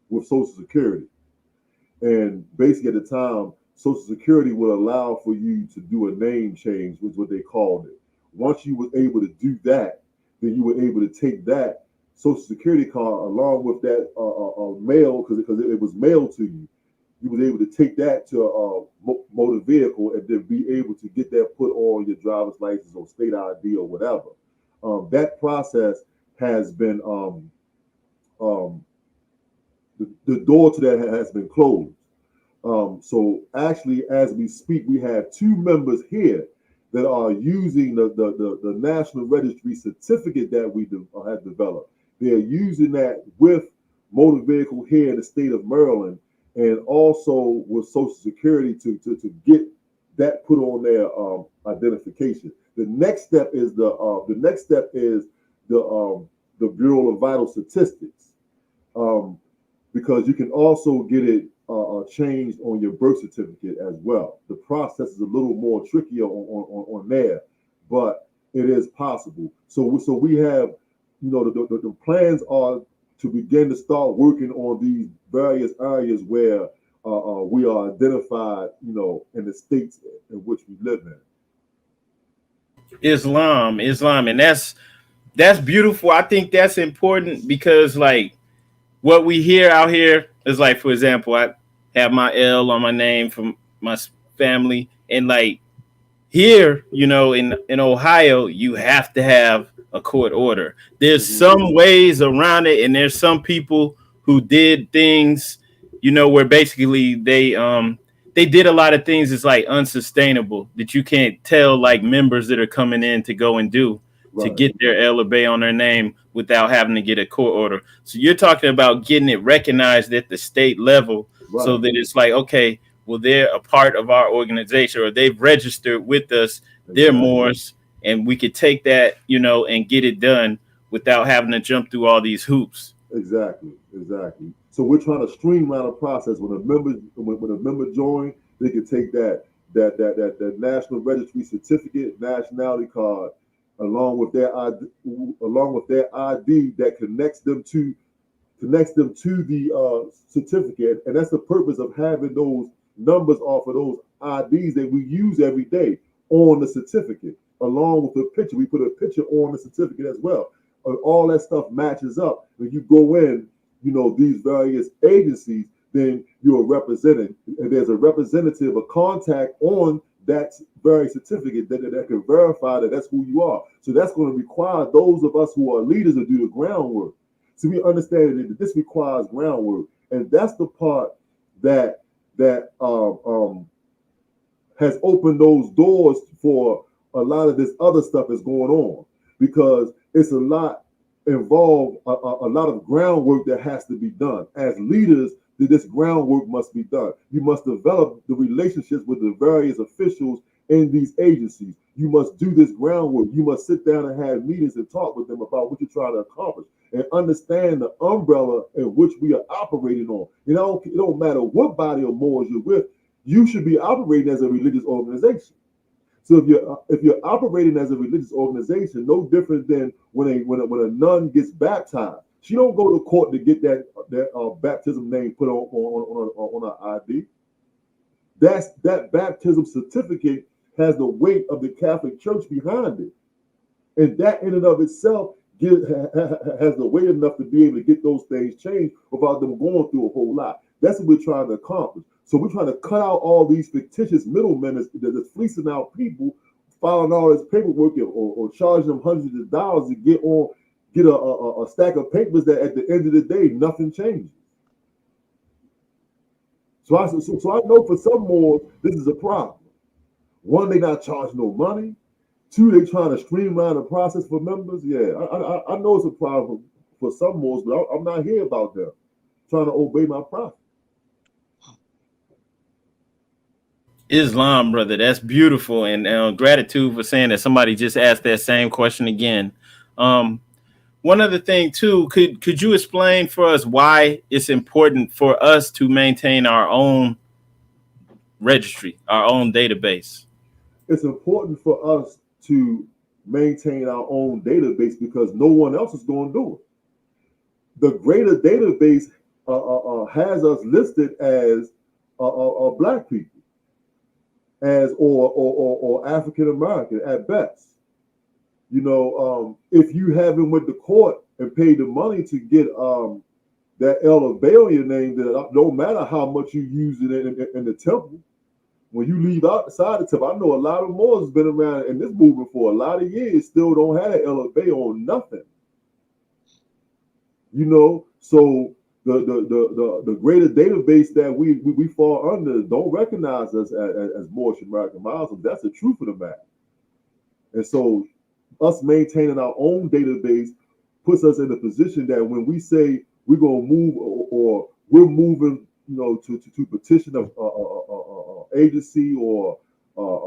with Social Security. And basically at the time, Social Security would allow for you to do a name change, was what they called it. Once you were able to do that, then you were able to take that Social Security card along with that mail, because it was mailed to you. You was able to take that to a motor vehicle and then be able to get that put on your driver's license or state ID or whatever. That process has been the door to that has been closed. So actually, as we speak, we have two members here that are using the National Registry certificate that we have developed. They're using that with motor vehicle here in the state of Maryland, and also with Social Security to get that put on their identification. The next step is the Bureau of Vital Statistics, because you can also get it changed on your birth certificate as well. The process is a little more trickier on there, but it is possible. So we have, the plans are to begin to start working on these various areas where we are identified, in the states in which we live in. Islam, and that's beautiful. I think that's important because, like, what we hear out here is, like, for example, I have my L on my name from my family, and like here, in Ohio, you have to have a court order. There's some ways around it, and there's some people who did things, where basically they did a lot of things that's like unsustainable that you can't tell like members that are coming in to go and do to get their L or Bay on their name without having to get a court order. So you're talking about getting it recognized at the state level, so that it's like, okay, well, they're a part of our organization, or they've registered with us. They're Moors, and we could take that, and get it done without having to jump through all these hoops. Exactly. So we're trying to streamline the process. When a member joins, they can take that National Registry certificate, nationality card, along with their ID that connects them to the certificate. And that's the purpose of having those numbers off of those IDs that we use every day on the certificate, along with the picture. We put a picture on the certificate as well. All that stuff matches up. When you go in, these various agencies, then you're represented. And there's a representative, a contact on that very certificate that can verify that that's who you are. So that's going to require those of us who are leaders to do the groundwork. So we understand that this requires groundwork, and that's the part that has opened those doors for a lot of this other stuff that's going on, because it's a lot involved, a lot of groundwork that has to be done. As leaders, this groundwork must be done. You must develop the relationships with the various officials in these agencies. You must do this groundwork. You must sit down and have meetings and talk with them about what you're trying to accomplish and understand the umbrella in which we are operating on. It don't matter what body of Moors you're with, you should be operating as a religious organization. So if you're operating as a religious organization, no different than when a nun gets baptized, she don't go to court to get that baptism name put on her ID. That baptism certificate has the weight of the Catholic Church behind it, and that in and of itself has the weight enough to be able to get those things changed without them going through a whole lot. That's what we're trying to accomplish. So we're trying to cut out all these fictitious middlemen that's fleecing out people, filing all this paperwork or charging them hundreds of dollars to get a stack of papers that at the end of the day nothing changes. So I know for some more this is a problem. One, they not charging no money. Two, they trying to streamline the process for members. Yeah, I know it's a problem for some Moors, but I'm not here about them trying to obey my prophet. Islam, brother, that's beautiful, and gratitude for saying that. Somebody just asked that same question again. One other thing too, could you explain for us why it's important for us to maintain our own registry, our own database? It's important for us to maintain our own database because no one else is going to do it. The greater database has us listed as Black people, as or African American at best. If you haven't went to court and paid the money to get that elder bail your name, that no matter how much you use it in the temple, when you leave outside the temple, I know a lot of Moors has been around in this movement for a lot of years, still don't have that elder bail on nothing. So the greater database that we fall under don't recognize us as Moorish American Muslims. That's the truth of the matter. And so us maintaining our own database puts us in a position that when we say we're going to move or we're moving, to petition a agency or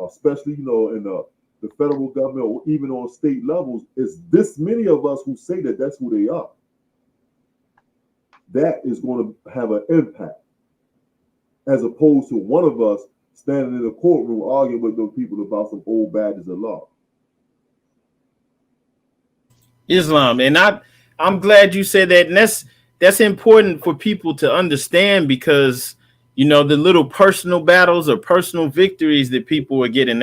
especially, in the federal government or even on state levels, it's this many of us who say that that's who they are. That is going to have an impact as opposed to one of us standing in the courtroom arguing with those people about some old badges of law. Islam, and I'm glad you said that, and that's important for people to understand, because the little personal battles or personal victories that people are getting,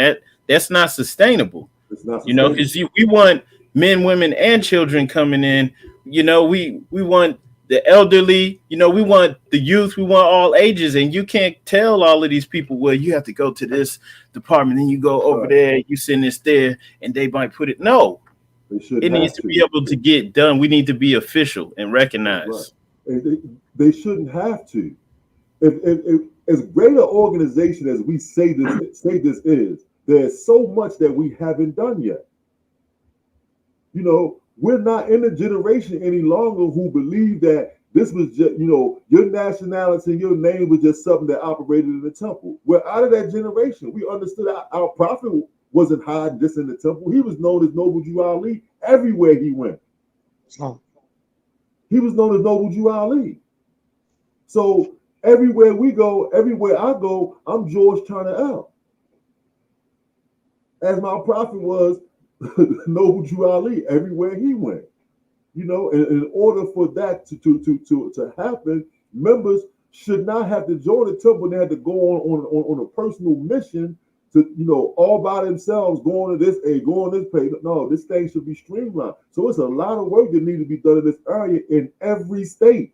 that's not sustainable. It's not sustainable. Because we want men, women, and children coming in. We want the elderly, we want the youth, we want all ages, and you can't tell all of these people, well, you have to go to this department, and you go over there, you send this there, and they might put it. No. It needs to be able to get done. We need to be official and recognized. Right. They shouldn't have to. If as great an organization as we say this is, there's so much that we haven't done yet. We're not in a generation any longer who believe that this was just, your nationality and your name was just something that operated in the temple. We're out of that generation. We understood our prophet wasn't hiding just in the temple. He was known as Noble Jew Ali everywhere he went. He was known as Noble Jew Ali. So everywhere we go, everywhere I go, I'm George Turner L. As my prophet was Noble Jew Ali everywhere he went. In order for that to happen, members should not have to join the temple. They had to go on a personal mission to, all by themselves, going to this page. No, this thing should be streamlined. So it's a lot of work that needs to be done in this area in every state.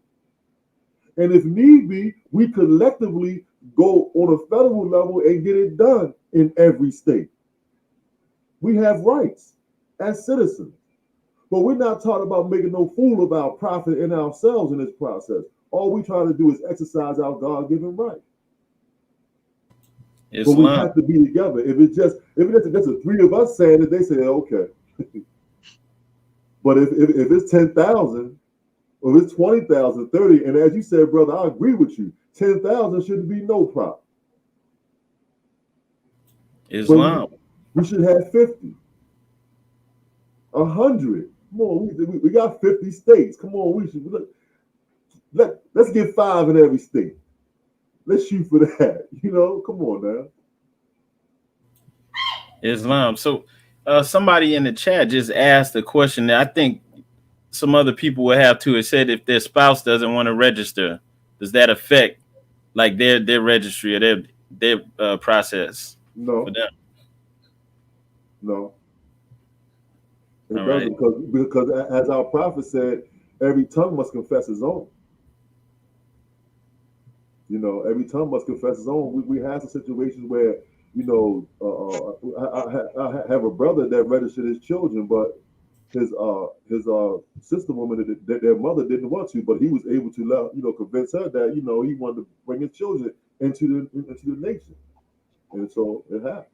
And if need be, we collectively go on a federal level and get it done in every state. We have rights as citizens. But we're not taught about making no fool of our prophet and ourselves in this process. All we try to do is exercise our God-given right. But we have to be together. If it's just the three of us saying it, they say okay. But if it's 10,000, or if it's 20,000, 30, and as you said, brother, I agree with you. 10,000 shouldn't be no problem. Islam. We should have 50, 100. Come on, we got 50 states. Come on, let's get 5 in every state. Let's shoot for that. Come on now. Islam. So somebody in the chat just asked a question that I think some other people will have too. It said if their spouse doesn't want to register, does that affect like their registry or their process? No. No. It All doesn't, right. because as our prophet said, every tongue must confess his own. Every tongue must confess his own. We have some situations where, I have a brother that registered his children, but his sister woman, their mother didn't want to, but he was able to convince her that he wanted to bring his children into the nation, and so it happened.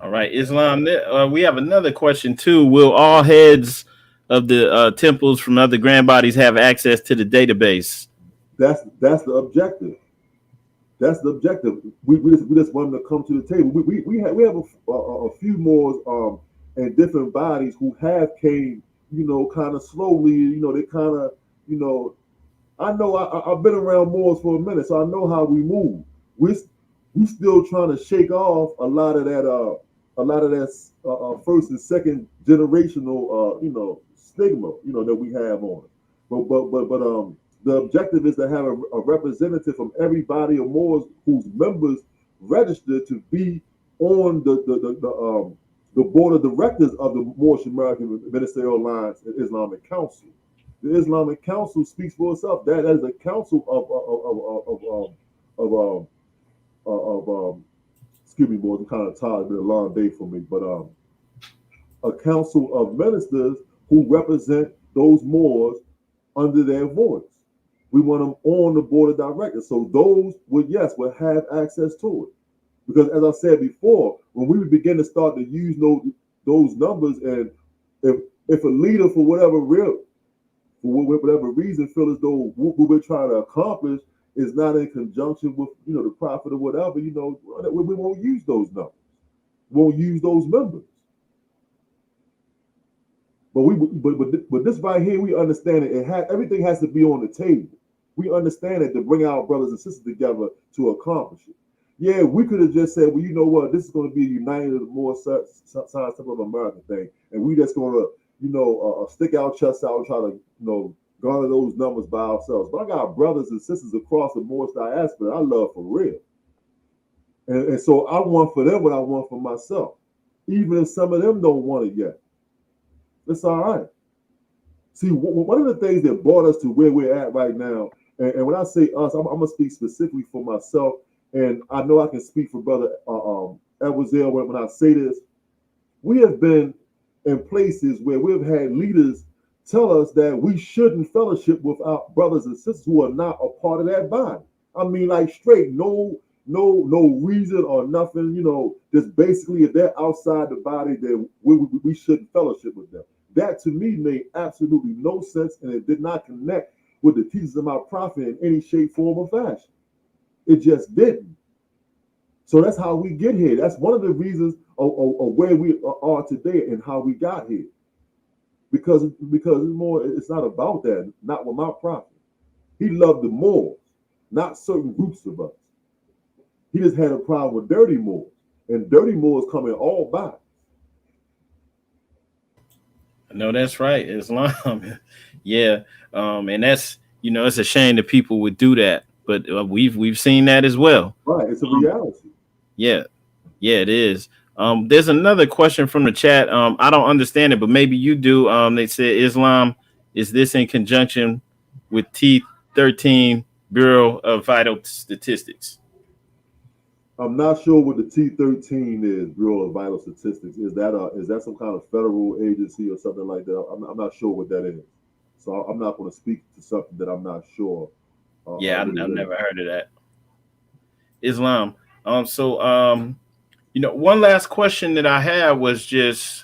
All right, Islam. We have another question too. Will all heads of the temples from other grand bodies have access to the database? That's the objective. That's the objective. We just want them to come to the table. We have a few more and different bodies who have came, kind of slowly. They kind of, I know I've been around Moors for a minute, so I know how we move. We still trying to shake off a lot of that first and second generational stigma that we have on it. But the objective is to have a representative from every body of Moors whose members registered to be on the board of directors of the Moorish American Ministerial Alliance and Islamic Council. The Islamic Council speaks for itself. That is a council of excuse me, boys, I'm kind of tired. It's been a long day for me, but a council of ministers who represent those Moors under their voice. We want them on the board of directors, so those would have access to it. Because as I said before, when we begin to start to use those numbers, and if a leader for whatever reason feel as though what we're trying to accomplish is not in conjunction with the prophet or whatever, we won't use those numbers. We won't use those members. But this right here, we understand it. Everything has to be on the table. We understand it to bring our brothers and sisters together to accomplish it. Yeah, we could have just said, well, you know what, this is going to be a United of the Moorish Science of America thing, and we just going to stick our chests out and try to garner those numbers by ourselves. But I got brothers and sisters across the Moorish diaspora I love for real, and so I want for them what I want for myself, even if some of them don't want it yet. It's all right. See, one of the things that brought us to where we're at right now, and when I say us, I'm gonna speak specifically for myself, and I know I can speak for Brother Edwards-El when I say this. We have been in places where we've had leaders tell us that we shouldn't fellowship with our brothers and sisters who are not a part of that body. I mean, like straight, no reason or nothing. Just basically, if they're outside the body, then we shouldn't fellowship with them. That to me made absolutely no sense, and it did not connect with the teachings of my prophet in any shape, form, or fashion. It just didn't. So that's how we get here. That's one of the reasons of where we are today and how we got here. Because it's not about that. Not with my prophet. He loved the Moors, not certain groups of us. He just had a problem with dirty Moors, and dirty Moors come in all bodies. No, that's right, Islam. Yeah, and that's it's a shame that people would do that, but we've seen that as well. Right, it's a reality. Yeah, it is. There's another question from the chat. I don't understand it, but maybe you do. They said, Islam, is this in conjunction with T13 Bureau of Vital Statistics? I'm not sure what the T13 is, Bureau of Vital Statistics. Is that some kind of federal agency or something like that? I'm not sure what that is. So I'm not going to speak to something that I'm not sure. Yeah, I've never heard of that. Islam. One last question that I had was just,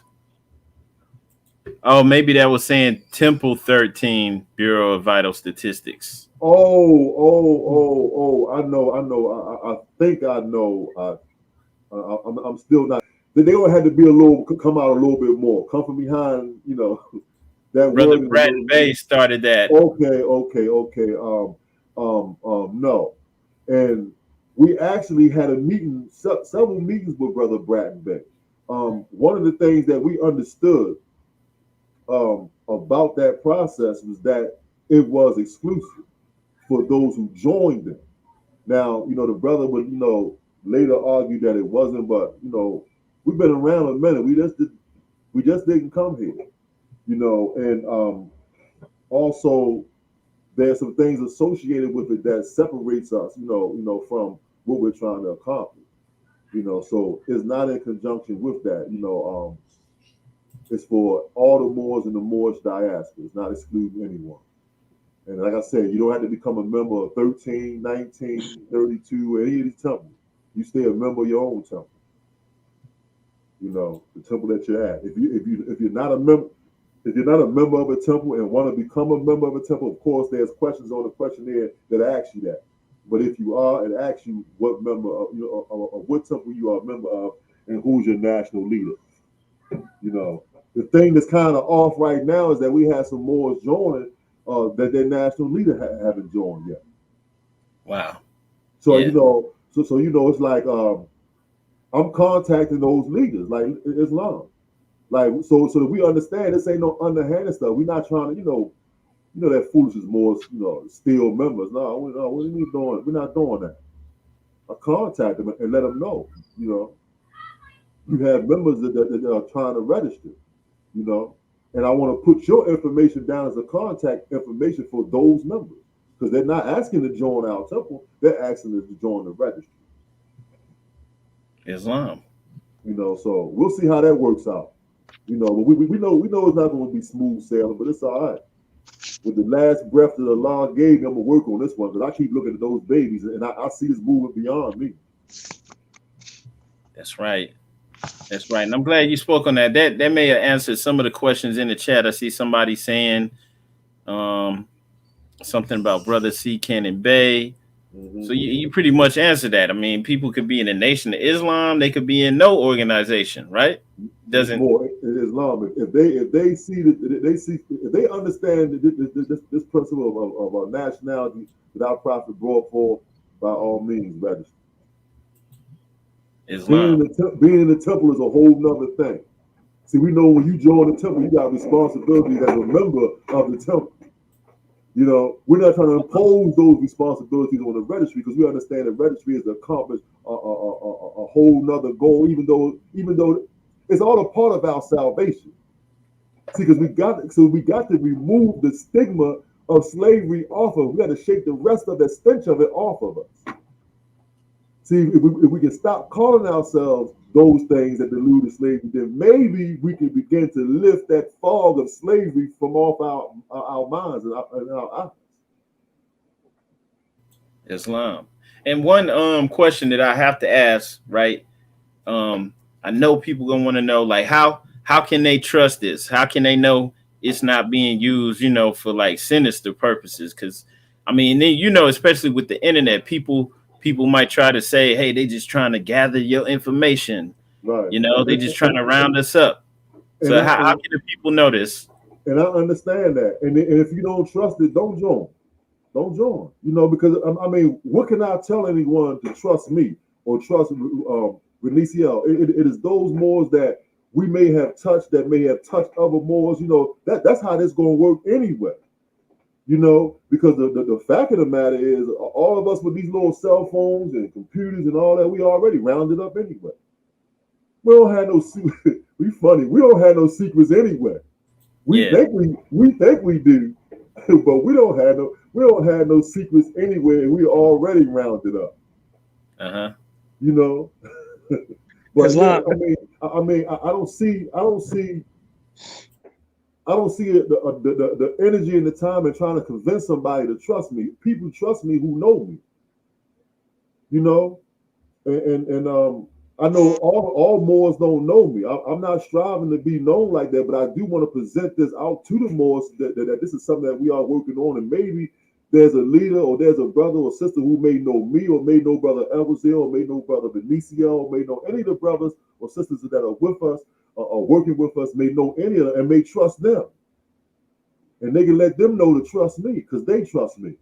maybe that was saying Temple 13, Bureau of Vital Statistics. I know. I think I know. I'm still not. They don't have to be come out a little bit more. Come from behind, that Brother word. Bratton Bay started that. Okay. No. And we actually had a meeting, several meetings with Brother Bratton Bay. One of the things that we understood about that process was that it was exclusive for those who joined them. Now, the brother would, later argue that it wasn't, but we've been around a minute. We just didn't come here, and also there's some things associated with it that separates us, from what we're trying to accomplish. So it's not in conjunction with that. It's for all the Moors in the Moorish diaspora. It's not excluding anyone. And like I said, you don't have to become a member of 13, 19, 32, or any of these temples. You stay a member of your own temple. The temple that you're at. If you're not a member of a temple and want to become a member of a temple, of course, there's questions on the questionnaire that asks you that. But if you are, it asks you what member of what temple you are a member of and who's your national leader. The thing that's kind of off right now is that we have some Moors joining that their national leader haven't joined yet. Wow. So it's like I'm contacting those leaders, like Islam, like so that we understand this ain't no underhanded stuff. We're not trying to that foolishness more steal members. No, what are we doing? We're not doing that. I contact them and let them know. You have members that are trying to register. And I want to put your information down as a contact information for those members, because they're not asking to join our temple; they're asking us to join the registry. Islam. So we'll see how that works out. But we know it's not going to be smooth sailing, but it's all right. With the last breath that Allah gave me, I'm gonna work on this one, because I keep looking at those babies and I see this movement beyond me. That's right. That's right. And I'm glad you spoke on that. That may have answered some of the questions in the chat. I see somebody saying something about Brother C. Cannon Bay. Mm-hmm. So you pretty much answered that. I mean, people could be in the Nation of Islam. They could be in no organization, right? Doesn't more in Islam. If they understand this principle of nationality that our prophet brought forth, by all means, register. Islam. Being in the temple is a whole nother thing. See, we know when you join the temple, you got responsibilities as a member of the temple. We're not trying to impose those responsibilities on the registry, because we understand the registry is to accomplish a whole nother goal, even though it's all a part of our salvation. See, because we got to remove the stigma of slavery off of. We got to shake the rest of the stench of it off of us. See, if we can stop calling ourselves those things that delude to slavery, then maybe we can begin to lift that fog of slavery from off our minds and our eyes. Islam. And one question that I have to ask, right? I know people gonna want to know, like, how can they trust this? How can they know it's not being used, for like sinister purposes? Because I mean, especially with the internet, people might try to say, hey, they just trying to gather your information. Right. They just trying to round us up. So how can the people know this? And I understand that. And if you don't trust it, don't join. Don't join. Because I mean, what can I tell anyone to trust me or trust Ranesi-El? It is those Moors that we may have touched, that may have touched other Moors. That's how this going to work anyway. Because the fact of the matter is, all of us with these little cell phones and computers and all that, we already rounded up anyway. We don't have no secrets. We funny. We don't have no secrets anyway. We think we do, but we don't have no secrets anyway, and we already rounded up. you know. But yeah, Islam. I don't see the energy and the time in trying to convince somebody to trust me. People trust me who know me, you know, and I know all Moors don't know me. I'm not striving to be known like that, but I do want to present this out to the Moors that this is something that we are working on, and maybe there's a leader or there's a brother or sister who may know me or may know brother Elvazil or may know brother Benicio or may know any of the brothers or sisters that are with us or working with us, may know any of them and may trust them. And they can let them know to trust me because they trust me.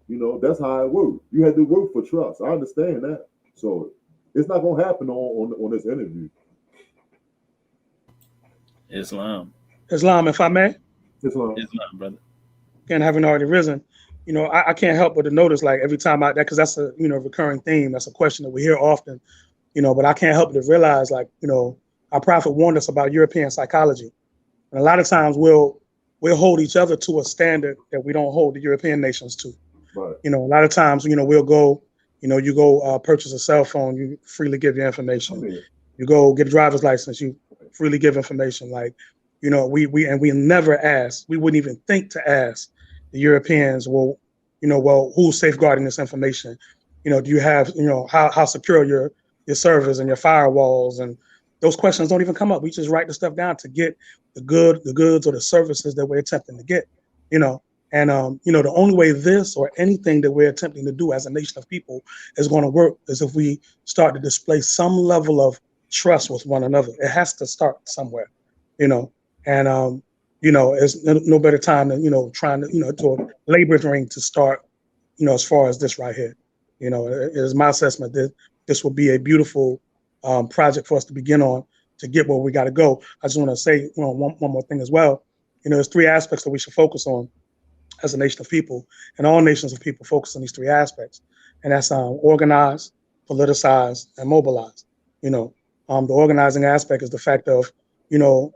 You know, that's how it works. You had to work for trust. I understand that. So it's not gonna happen on this interview. Islam, Islam, if I may, Islam, brother. again, having already risen, you know, I can't help but to notice, like, every time because that's a, you know, recurring theme. That's a question that we hear often, you know, but I can't help but to realize, like, you know, our prophet warned us about European psychology. And a lot of times we'll hold each other to a standard that we don't hold the European nations to. Right. You know, a lot of times, you know, we'll go, you know, you go purchase a cell phone, you freely give your information. You go get a driver's license, you freely give information. Like, you know, we never ask. We wouldn't even think to ask the Europeans, well, you know, well, who's safeguarding this information? You know, do you have, you know, how secure your servers and your firewalls? And those questions don't even come up. We just write the stuff down to get the goods or the services that we're attempting to get, you know. And, you know, the only way this or anything that we're attempting to do as a nation of people is going to work is if we start to display some level of trust with one another. It has to start somewhere, you know. And, you know, it's no better time than, you know, trying to, you know, to laboring to start, you know, as far as this right here. You know, it is my assessment that this will be a beautiful project for us to begin on to get where we got to go. I just want to say, you know, one more thing as well. You know, there's three aspects that we should focus on as a nation of people, and all nations of people focus on these three aspects, and that's organize, politicize, and mobilize. You know, the organizing aspect is the fact of, you know,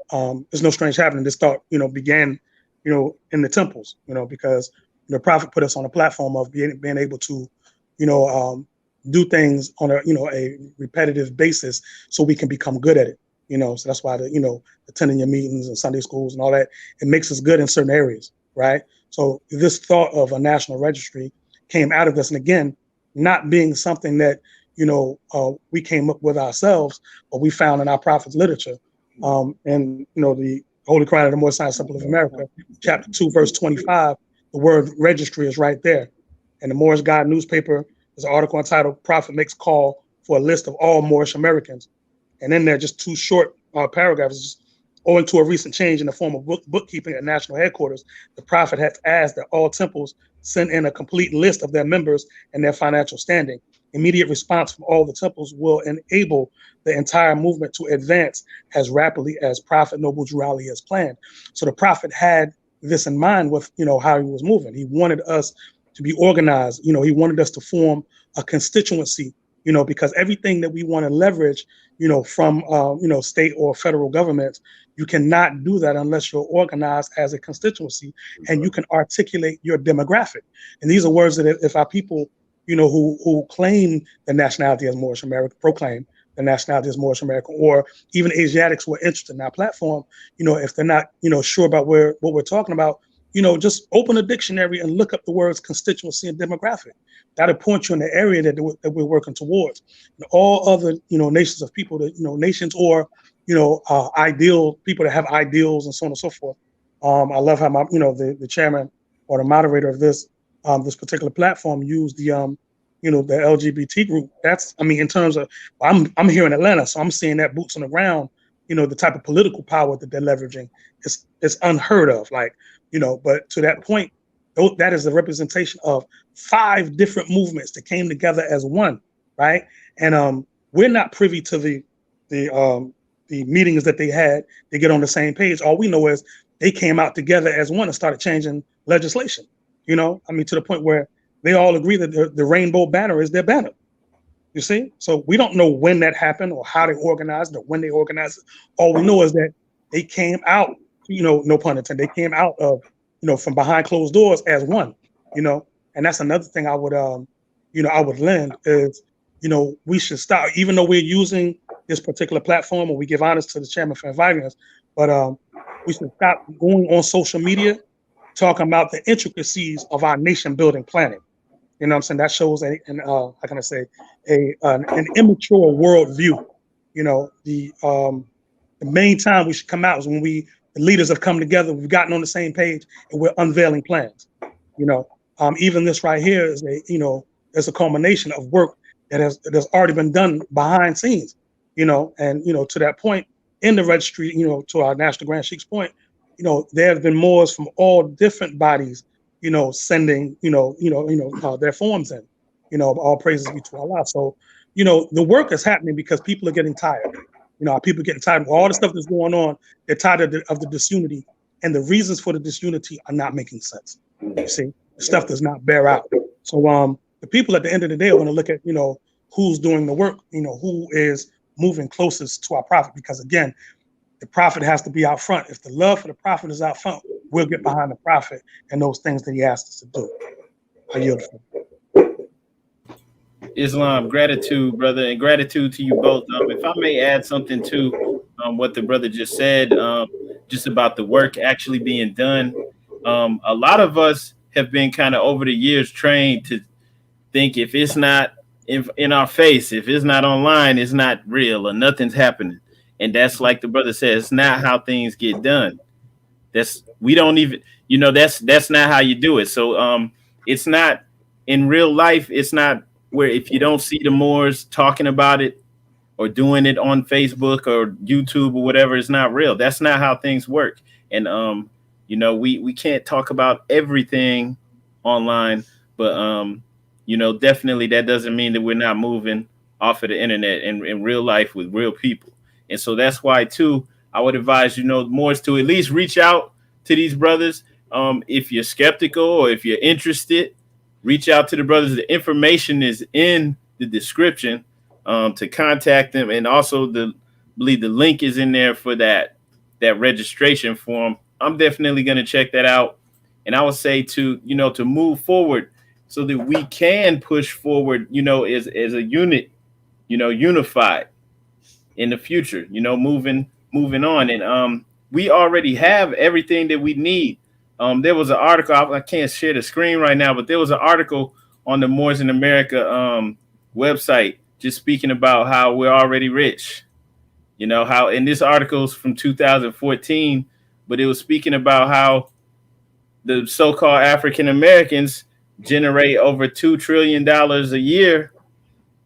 there's no strange happening. This thought, you know, began, you know, in the temples, you know, because the prophet put us on a platform of being able to, you know, do things on a, you know, a repetitive basis so we can become good at it. You know, so that's why you know, attending your meetings and Sunday schools and all that, it makes us good in certain areas, right? So this thought of a national registry came out of this, and again, not being something that, you know, we came up with ourselves, but we found in our prophet's literature. And, you know, the Holy Quran of the Most High Temple of America, chapter 2, verse 25, the word registry is right there. And the Moorish Guide newspaper is an article entitled "Prophet Makes Call for a List of All Moorish Americans." And then there are just two short paragraphs. Owing to a recent change in the form of bookkeeping at national headquarters, the prophet has asked that all temples send in a complete list of their members and their financial standing. Immediate response from all the temples will enable the entire movement to advance as rapidly as Prophet Noble Drew Ali has planned. So the prophet had this in mind with, you know, how he was moving. He wanted us to be organized. You know, he wanted us to form a constituency, you know, because everything that we want to leverage, you know, from, you know, state or federal governments, you cannot do that unless you're organized as a constituency and you can articulate your demographic. And these are words that if our people, you know, who claim the nationality as Moorish American, proclaim the nationality as Moorish American, or even Asiatics who are interested in our platform, you know, if they're not, you know, sure about what we're talking about, you know, just open a dictionary and look up the words constituency and demographic. That'll point you in the area that we're working towards. And all other, you know, nations of people that, you know, nations or, you know, ideal people that have ideals and so on and so forth. I love how my, you know, the chairman or the moderator of this particular platform used the, you know, the LGBT group. That's, I mean, in terms of, I'm here in Atlanta, so I'm seeing that boots on the ground. You know, the type of political power that they're leveraging is unheard of. Like, you know, but to that point, that is the representation of 5 different movements that came together as one, right? And we're not privy to the meetings that they had to get on the same page. All we know is they came out together as one and started changing legislation. You know, I mean, to the point where they all agree that the rainbow banner is their banner. You see? So we don't know when that happened or how they organized or when they organized it. All we know is that they came out, you know, no pun intended, they came out of, you know, from behind closed doors as one, you know. And that's another thing I would, you know, I would lend is, we should stop, even though we're using this particular platform, and we give honors to the chairman for inviting us, but we should stop going on social media talking about the intricacies of our nation building planning. You know what I'm saying? That shows an immature worldview. The main time we should come out is when the leaders have come together, we've gotten on the same page, and we're unveiling plans. Even this right here is there's a culmination of work that has already been done behind scenes. To that point in the registry, to our National Grand Sheik's point, there have been Moors from all different bodies, sending, their forms in. All praises be to Allah. So, the work is happening because people are getting tired. People are getting tired of all the stuff that's going on. They're tired of the disunity, and the reasons for the disunity are not making sense. You see, the stuff does not bear out. So, the people at the end of the day are going to look at, who's doing the work, who is moving closest to our prophet, because again, the prophet has to be out front. If the love for the prophet is out front, we'll get behind the prophet and those things that he asked us to do. I yield. Islam, gratitude, brother, and gratitude to you both. If I may add something to what the brother just said, just about the work actually being done. A lot of us have been kind of over the years trained to think if it's not in our face, if it's not online, it's not real or nothing's happening. And that's like the brother said, it's not how things get done. That's not how you do it. So it's not in real life. It's not where if you don't see the Moors talking about it or doing it on Facebook or YouTube or whatever, it's not real. That's not how things work. And we can't talk about everything online, but definitely that doesn't mean that we're not moving off of the internet and in real life with real people. And so that's why, too, I would advise, Moors to at least reach out to these brothers. If you're skeptical or if you're interested, reach out to the brothers. The information is in the description to contact them. And also, believe the link is in there for that registration form. I'm definitely going to check that out. And I would say to move forward so that we can push forward, as a unit, unified in the future, moving on. And we already have everything that we need. There was an article, I can't share the screen right now, but there was an article on the Moors in America website just speaking about how we're already rich. How, and this article is from 2014, but it was speaking about how the so-called African Americans generate over $2 trillion a year,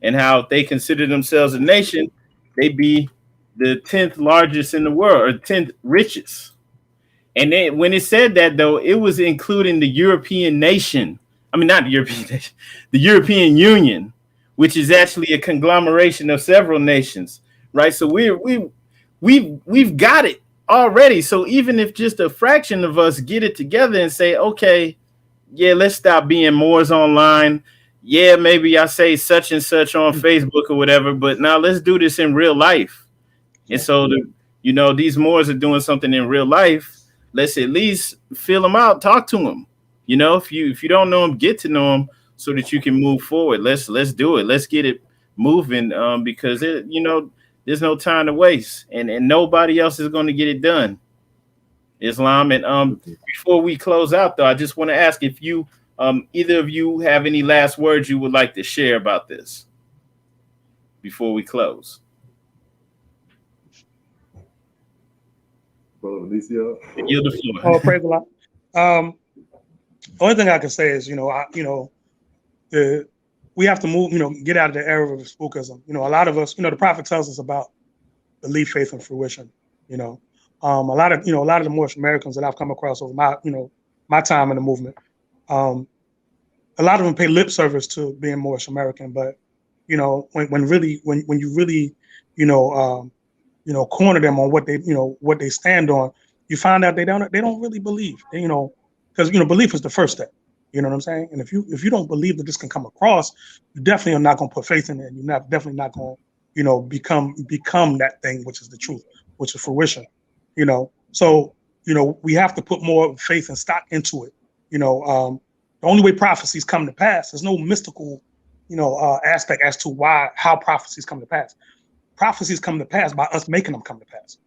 and how if they consider themselves a nation, they'd be the 10th largest in the world, or 10th richest. And then when it said that, though, it was including the European nation. I mean, not the European nation, the European Union, which is actually a conglomeration of several nations, right? So we've got it already. So even if just a fraction of us get it together and say, okay, yeah, let's stop being Moors online. Yeah, maybe I say such and such on Facebook or whatever, but now let's do this in real life. And so, these Moors are doing something in real life. Let's at least feel them out, talk to them. If you don't know them, get to know them so that you can move forward. Let's do it. Let's get it moving because there's no time to waste, and nobody else is going to get it done. Islam. And before we close out, though, I just want to ask if you either of you have any last words you would like to share about this before we close. Brother Ranesi-El. Yield the floor. Oh, praise Allah. Only thing I can say is, we have to move, get out of the era of spookism. A lot of us, the Prophet tells us about belief, faith, and fruition. A lot of the Moorish Americans that I've come across over my time in the movement, a lot of them pay lip service to being Moorish American, but when you really corner them on what they stand on, you find out they don't really believe, because belief is the first step. You know what I'm saying? And if you don't believe that this can come across, you definitely are not going to put faith in it. You're definitely not going to become that thing which is the truth, which is fruition. So we have to put more faith and stock into it. The only way prophecies come to pass, there's no mystical aspect as to how prophecies come to pass. Prophecies come to pass by us making them come to pass.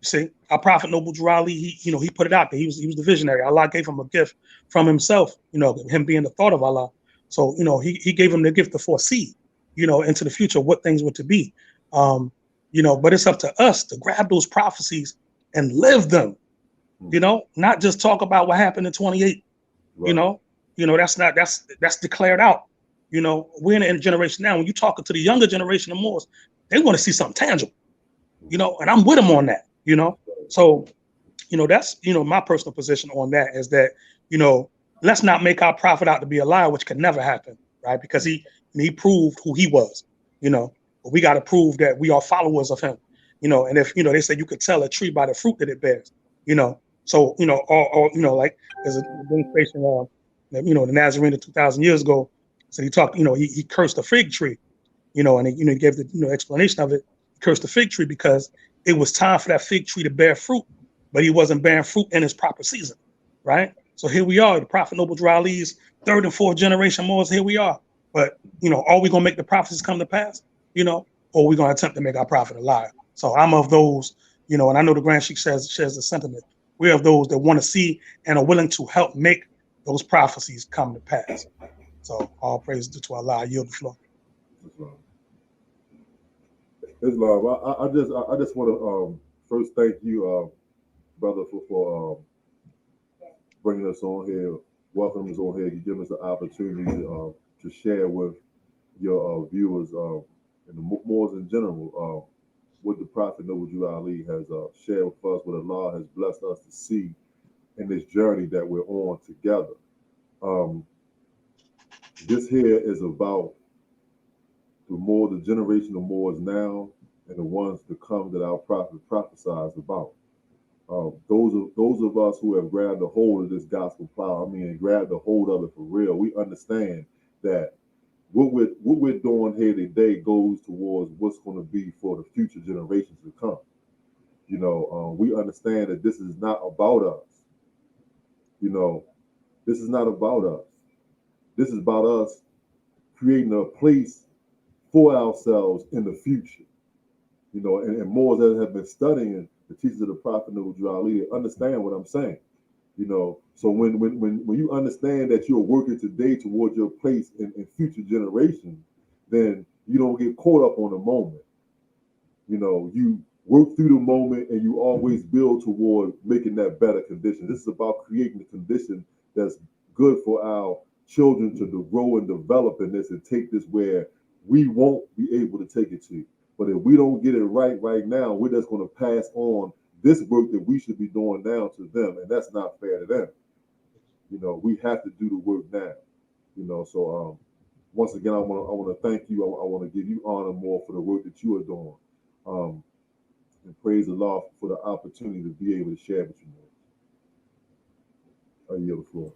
You see, our prophet Noble Drew Ali, he put it out there. He was the visionary. Allah gave him a gift from himself, him being the thought of Allah. So, he gave him the gift to foresee, into the future what things were to be. But it's up to us to grab those prophecies and live them, not just talk about what happened in 28. Right. That's declared out. We're in a generation now. When you talking to the younger generation of Moors, they want to see something tangible, and I'm with them on that, So, that's, my personal position on that is that, let's not make our prophet out to be a liar, which can never happen, right? Because he proved who he was, but we got to prove that we are followers of him, and if, they say you could tell a tree by the fruit that it bears, so, like there's a demonstration, the Nazarene 2,000 years ago. So he talked, he cursed a fig tree, and he gave the explanation of it. He cursed the fig tree because it was time for that fig tree to bear fruit, but he wasn't bearing fruit in his proper season, right? So here we are, the Prophet Noble Drew Ali's third and fourth generation Moors. Here we are, but are we gonna make the prophecies come to pass, or are we gonna attempt to make our prophet a liar? So I'm of those, and I know the Grand Sheik shares the sentiment. We're of those that want to see and are willing to help make those prophecies come to pass. So all praise to Allah. I yield the floor. Islam. I just want to first thank you, brother, for bringing us on here, welcoming us on here, giving us the opportunity to share with your viewers and the Moors in general what the Prophet Noble Drew Ali has shared with us, what Allah has blessed us to see in this journey that we're on together. This here is about the generation of Moors now and the ones to come that our prophet prophesied about. Those of us who have grabbed a hold of this gospel plow, and grabbed a hold of it for real, we understand that what we're doing here today goes towards what's going to be for the future generations to come. We understand that this is not about us. This is not about us. This is about us creating a place for ourselves in the future. And Moors that have been studying the teachings of the Prophet Noble Drew Ali understand what I'm saying. So when you understand that you're working today towards your place in future generations, then you don't get caught up on the moment. You work through the moment and you always build toward making that better condition. This is about creating the condition that's good for our children to grow and develop in this and take this where we won't be able to take it to. But if we don't get it right now, we're just going to pass on this work that we should be doing now to them, and that's not fair to them. We have to do the work now. So once again, I want to thank you. I want to give you honor more for the work that you are doing, and praise Allah for the opportunity to be able to share with you more. I yield the floor.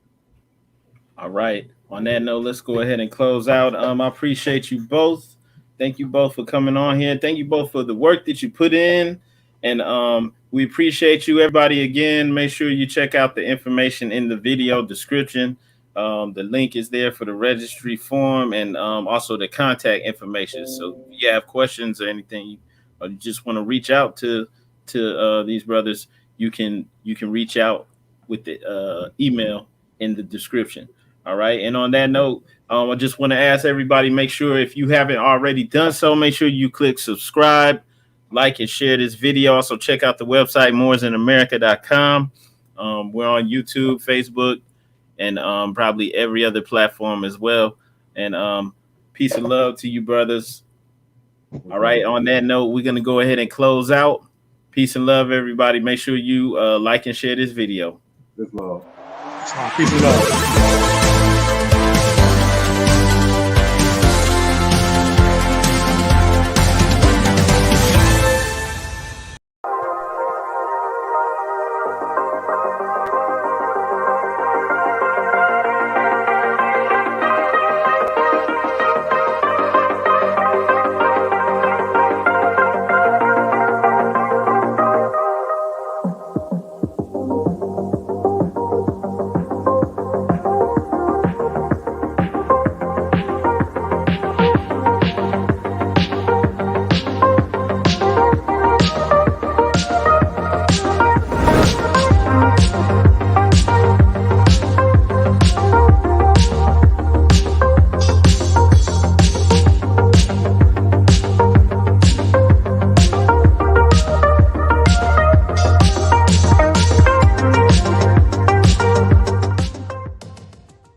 All right. On that note, let's go ahead and close out. I appreciate you both. Thank you both for coming on here. Thank you both for the work that you put in. And we appreciate you, everybody. Again, make sure you check out the information in the video description. The link is there for the registry form and also the contact information. So if you have questions or anything, or you just want to reach out to these brothers, you can reach out with the email in the description. All right. And on that note, I just want to ask everybody, make sure if you haven't already done so, make sure you click subscribe, like, and share this video. Also check out the website, moorsinamerica.com. We're on YouTube, Facebook, and probably every other platform as well. And peace and love to you, brothers. All right. On that note, we're going to go ahead and close out. Peace and love, everybody. Make sure you like and share this video. Peace and love. Peace and love.